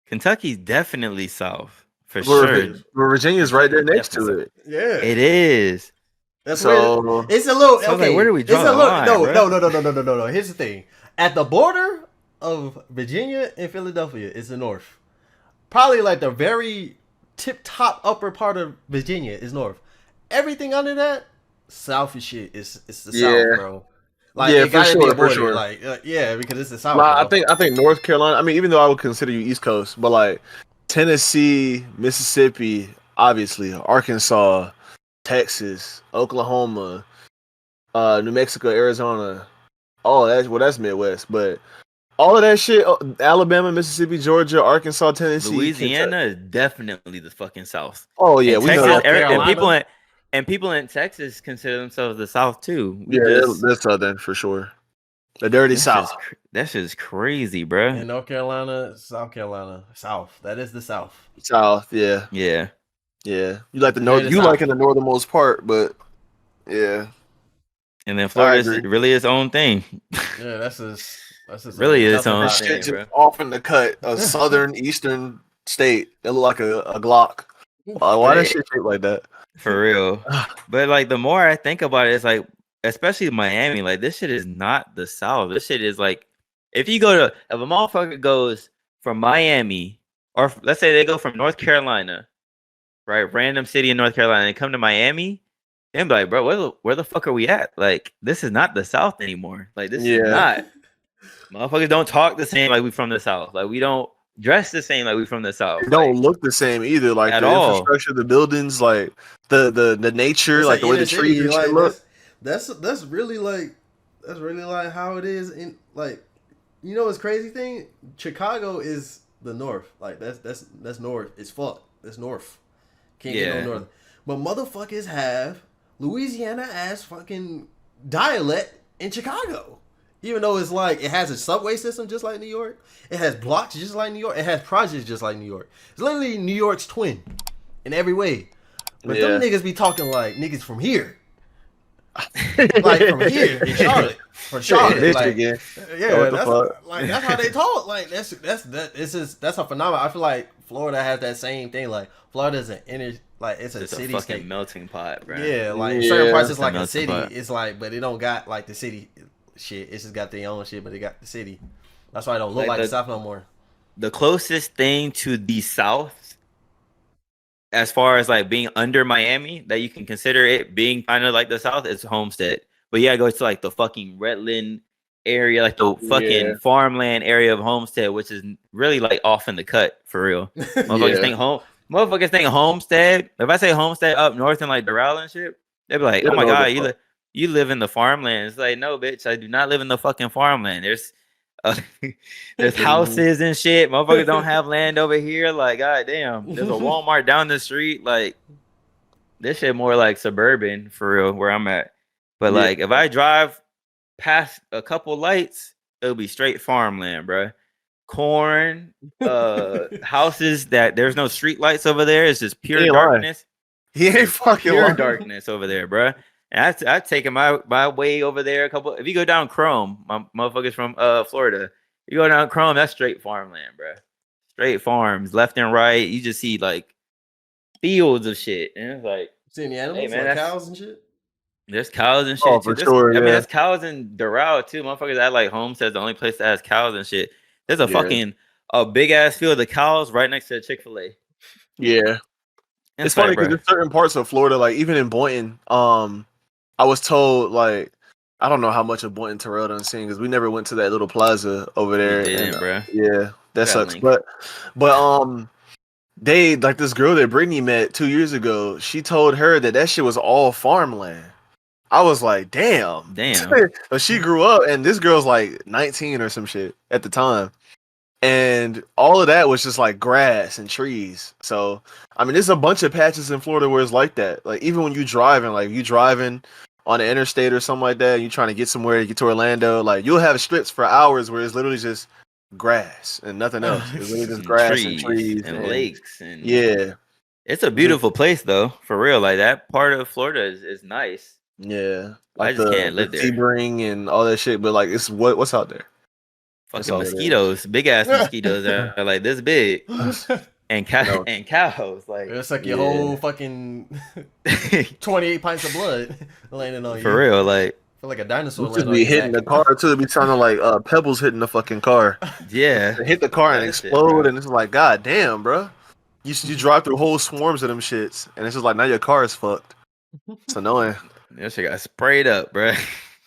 Kentucky's definitely South for Where sure. Virginia's right there next to Definitely. it. Yeah, It is. that's So weird. It's a little. So I was Okay, like, where do we draw it's a the little, line, no. Here's the thing: at the border of Virginia and Philadelphia is the north. Probably like the very tip top upper part of Virginia is north. Everything under that, south is shit. It's the Yeah. south, bro. Like Yeah, it gotta for be a sure, for border. sure. Like yeah, because it's the south. I bro. think North Carolina. I mean, even though I would consider you East Coast, but like Tennessee, Mississippi, obviously, Arkansas, Texas, Oklahoma, New Mexico, Arizona. Oh, that's Midwest, but all of that shit, Alabama, Mississippi, Georgia, Arkansas, Tennessee, Louisiana Kentucky. is definitely the fucking South. Oh yeah, And we know Texas, that. and people in Texas consider themselves the South too. Yeah, they're southern for sure. The dirty South. That's just crazy, bro. In North Carolina, South Carolina, South. That is the South. South, yeah. Yeah. Yeah. You like the Dirty north. You South. like in the northernmost part, but yeah. And then Florida's agree. really its own thing. Yeah, that's just Really its nothing own about thing, Shit bro. just off in the cut. A southern eastern state. It look like a Glock. Why that shit shaped like that? For real. But like the more I think about it, it's like, especially Miami, like this shit is not the South. This shit is like, if a motherfucker goes from Miami, or let's say they go from North Carolina, right, random city in North Carolina, and come to Miami, and be like, bro, where the fuck are we at? Like, this is not the South anymore. Like, this is not. Motherfuckers don't talk the same like we from the South. Like, we don't dress the same like we from the South. It don't look the same either. Like at the all. infrastructure, the buildings, like the nature, It's like the way the inner trees city, and like, shit look. That's really like how it is in like, you know what's crazy thing? Chicago is the north. Like that's north. It's fuck. That's north. Can't get no north. But motherfuckers have Louisiana ass fucking dialect in Chicago. Even though it's like it has a subway system just like New York, it has blocks just like New York, it has projects just like New York. It's literally New York's twin in every way. But them niggas be talking like niggas from here. Like from here in Charlotte. From Charlotte. Like, yeah, that's how they talk. Like that's a phenomenon. I feel like Florida has that same thing. Like Florida's an inner, like it's a city fucking state. melting pot, bro. Yeah, like certain parts it's like a melting city. pot. It's like, but it don't got like the city shit. It's just got their own shit, but it got the city. That's why it don't look like the South no more. The closest thing to the South, as far as like being under Miami, that you can consider it being kind of like the South, is Homestead. But yeah, go to like the fucking Redland area, like the fucking farmland area of Homestead, which is really like off in the cut for real. Motherfuckers think Homestead. If I say Homestead up north in like Doral and shit, they be like, "Oh my god, you live in the farmland." It's like, no, bitch, I do not live in the fucking farmland. There's houses and shit. Motherfuckers don't have land over here. Like, goddamn, there's a Walmart down the street. Like, this shit more like suburban for real where I'm at. But like, if I drive past a couple lights, it'll be straight farmland, bro. Corn, houses that there's no street lights over there. It's just pure darkness. He ain't fucking pure darkness over there, bro. And I've taken my way over there a couple. If you go down Chrome, my motherfuckers from Florida, you go down Chrome, that's straight farmland, bro. Straight farms, left and right. You just see like fields of shit, and it's like, see any animals, hey, man, like cows and shit. There's cows and shit. Oh, for sure. I mean, there's cows in Doral too. Motherfuckers that like Homestead's the only place that has cows and shit. There's a fucking big ass field of cows right next to the Chick-fil-A. Yeah, it's funny because there's certain parts of Florida, like even in Boynton, I was told, like, I don't know how much of Boynton Terrell done seen because we never went to that little plaza over there. We didn't, bro. Yeah, that sucks. But they, like this girl that Brittany met 2 years ago, she told her that shit was all farmland. I was like, damn. But she grew up, and this girl's like 19 or some shit at the time. And all of that was just like grass and trees. So, I mean, there's a bunch of patches in Florida where it's like that. Like, even when you driving on the interstate or something like that, and you trying to get somewhere to get to Orlando, like, you'll have strips for hours where it's literally just grass and nothing else. It's literally just grass and trees and lakes. And it's a beautiful place, though, for real. Like, that part of Florida is nice. Yeah. Like I just can't live there. Sebring and all that shit, but like, it's what's out there? Fucking mosquitoes, big ass mosquitoes that are like this big, and cows. Like, it's like your whole fucking 28 pints of blood landing on you. For real, like, I feel like a dinosaur. Just be hitting the car too. It be sounding like pebbles hitting the fucking car. Yeah, they hit the car and explode, and it's like, god damn, bro. You drive through whole swarms of them shits, and it's just like now your car is fucked. It's annoying. That shit got sprayed up, bro.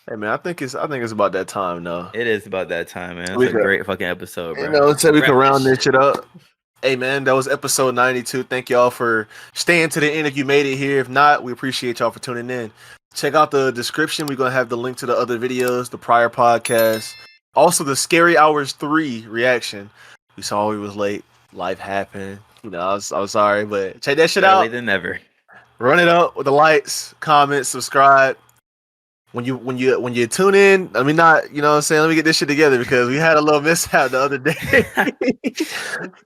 Hey man, I think it's about that time though. It is about that time, man. It's a great fucking episode, bro. You know, let's say we can round this shit up. Hey man, that was episode 92. Thank y'all for staying to the end if you made it here. If not, we appreciate y'all for tuning in. Check out the description. We're gonna have the link to the other videos, the prior podcasts, also the Scary Hours 3 reaction. We saw we was late. Life happened. You know, I was sorry, but check that shit out. Later than never. Run it up with the likes, comments, subscribe. when you tune in, I mean, not, you know what I'm saying, let me get this shit together because we had a little mishap the other day.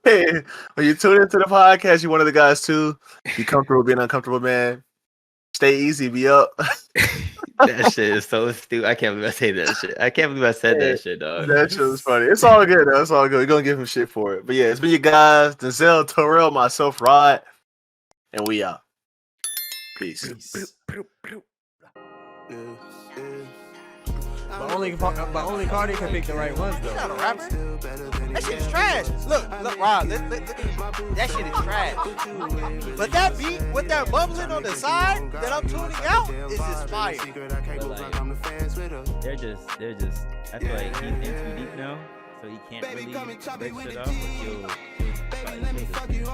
Hey, when you tune into the podcast, you're one of the guys too. Be comfortable being uncomfortable, man. Stay easy, be up. That shit is so stupid. I can't believe I say that shit. I can't believe I said that shit, dog. That shit was funny. It's all good, though. It's all good. We're gonna give him shit for it. But yeah, it's been your guys, Denzel, Terrell, myself, Rod, and we out. Peace. But only Cardi can pick the right ones, though. You're not a rapper. That shit is trash. Look, Rod, that shit is trash. But that beat with that bubbling on the side that I'm tuning out is just fire. They're just. I feel like he's in too deep now, so he can't really break shit off. But he'll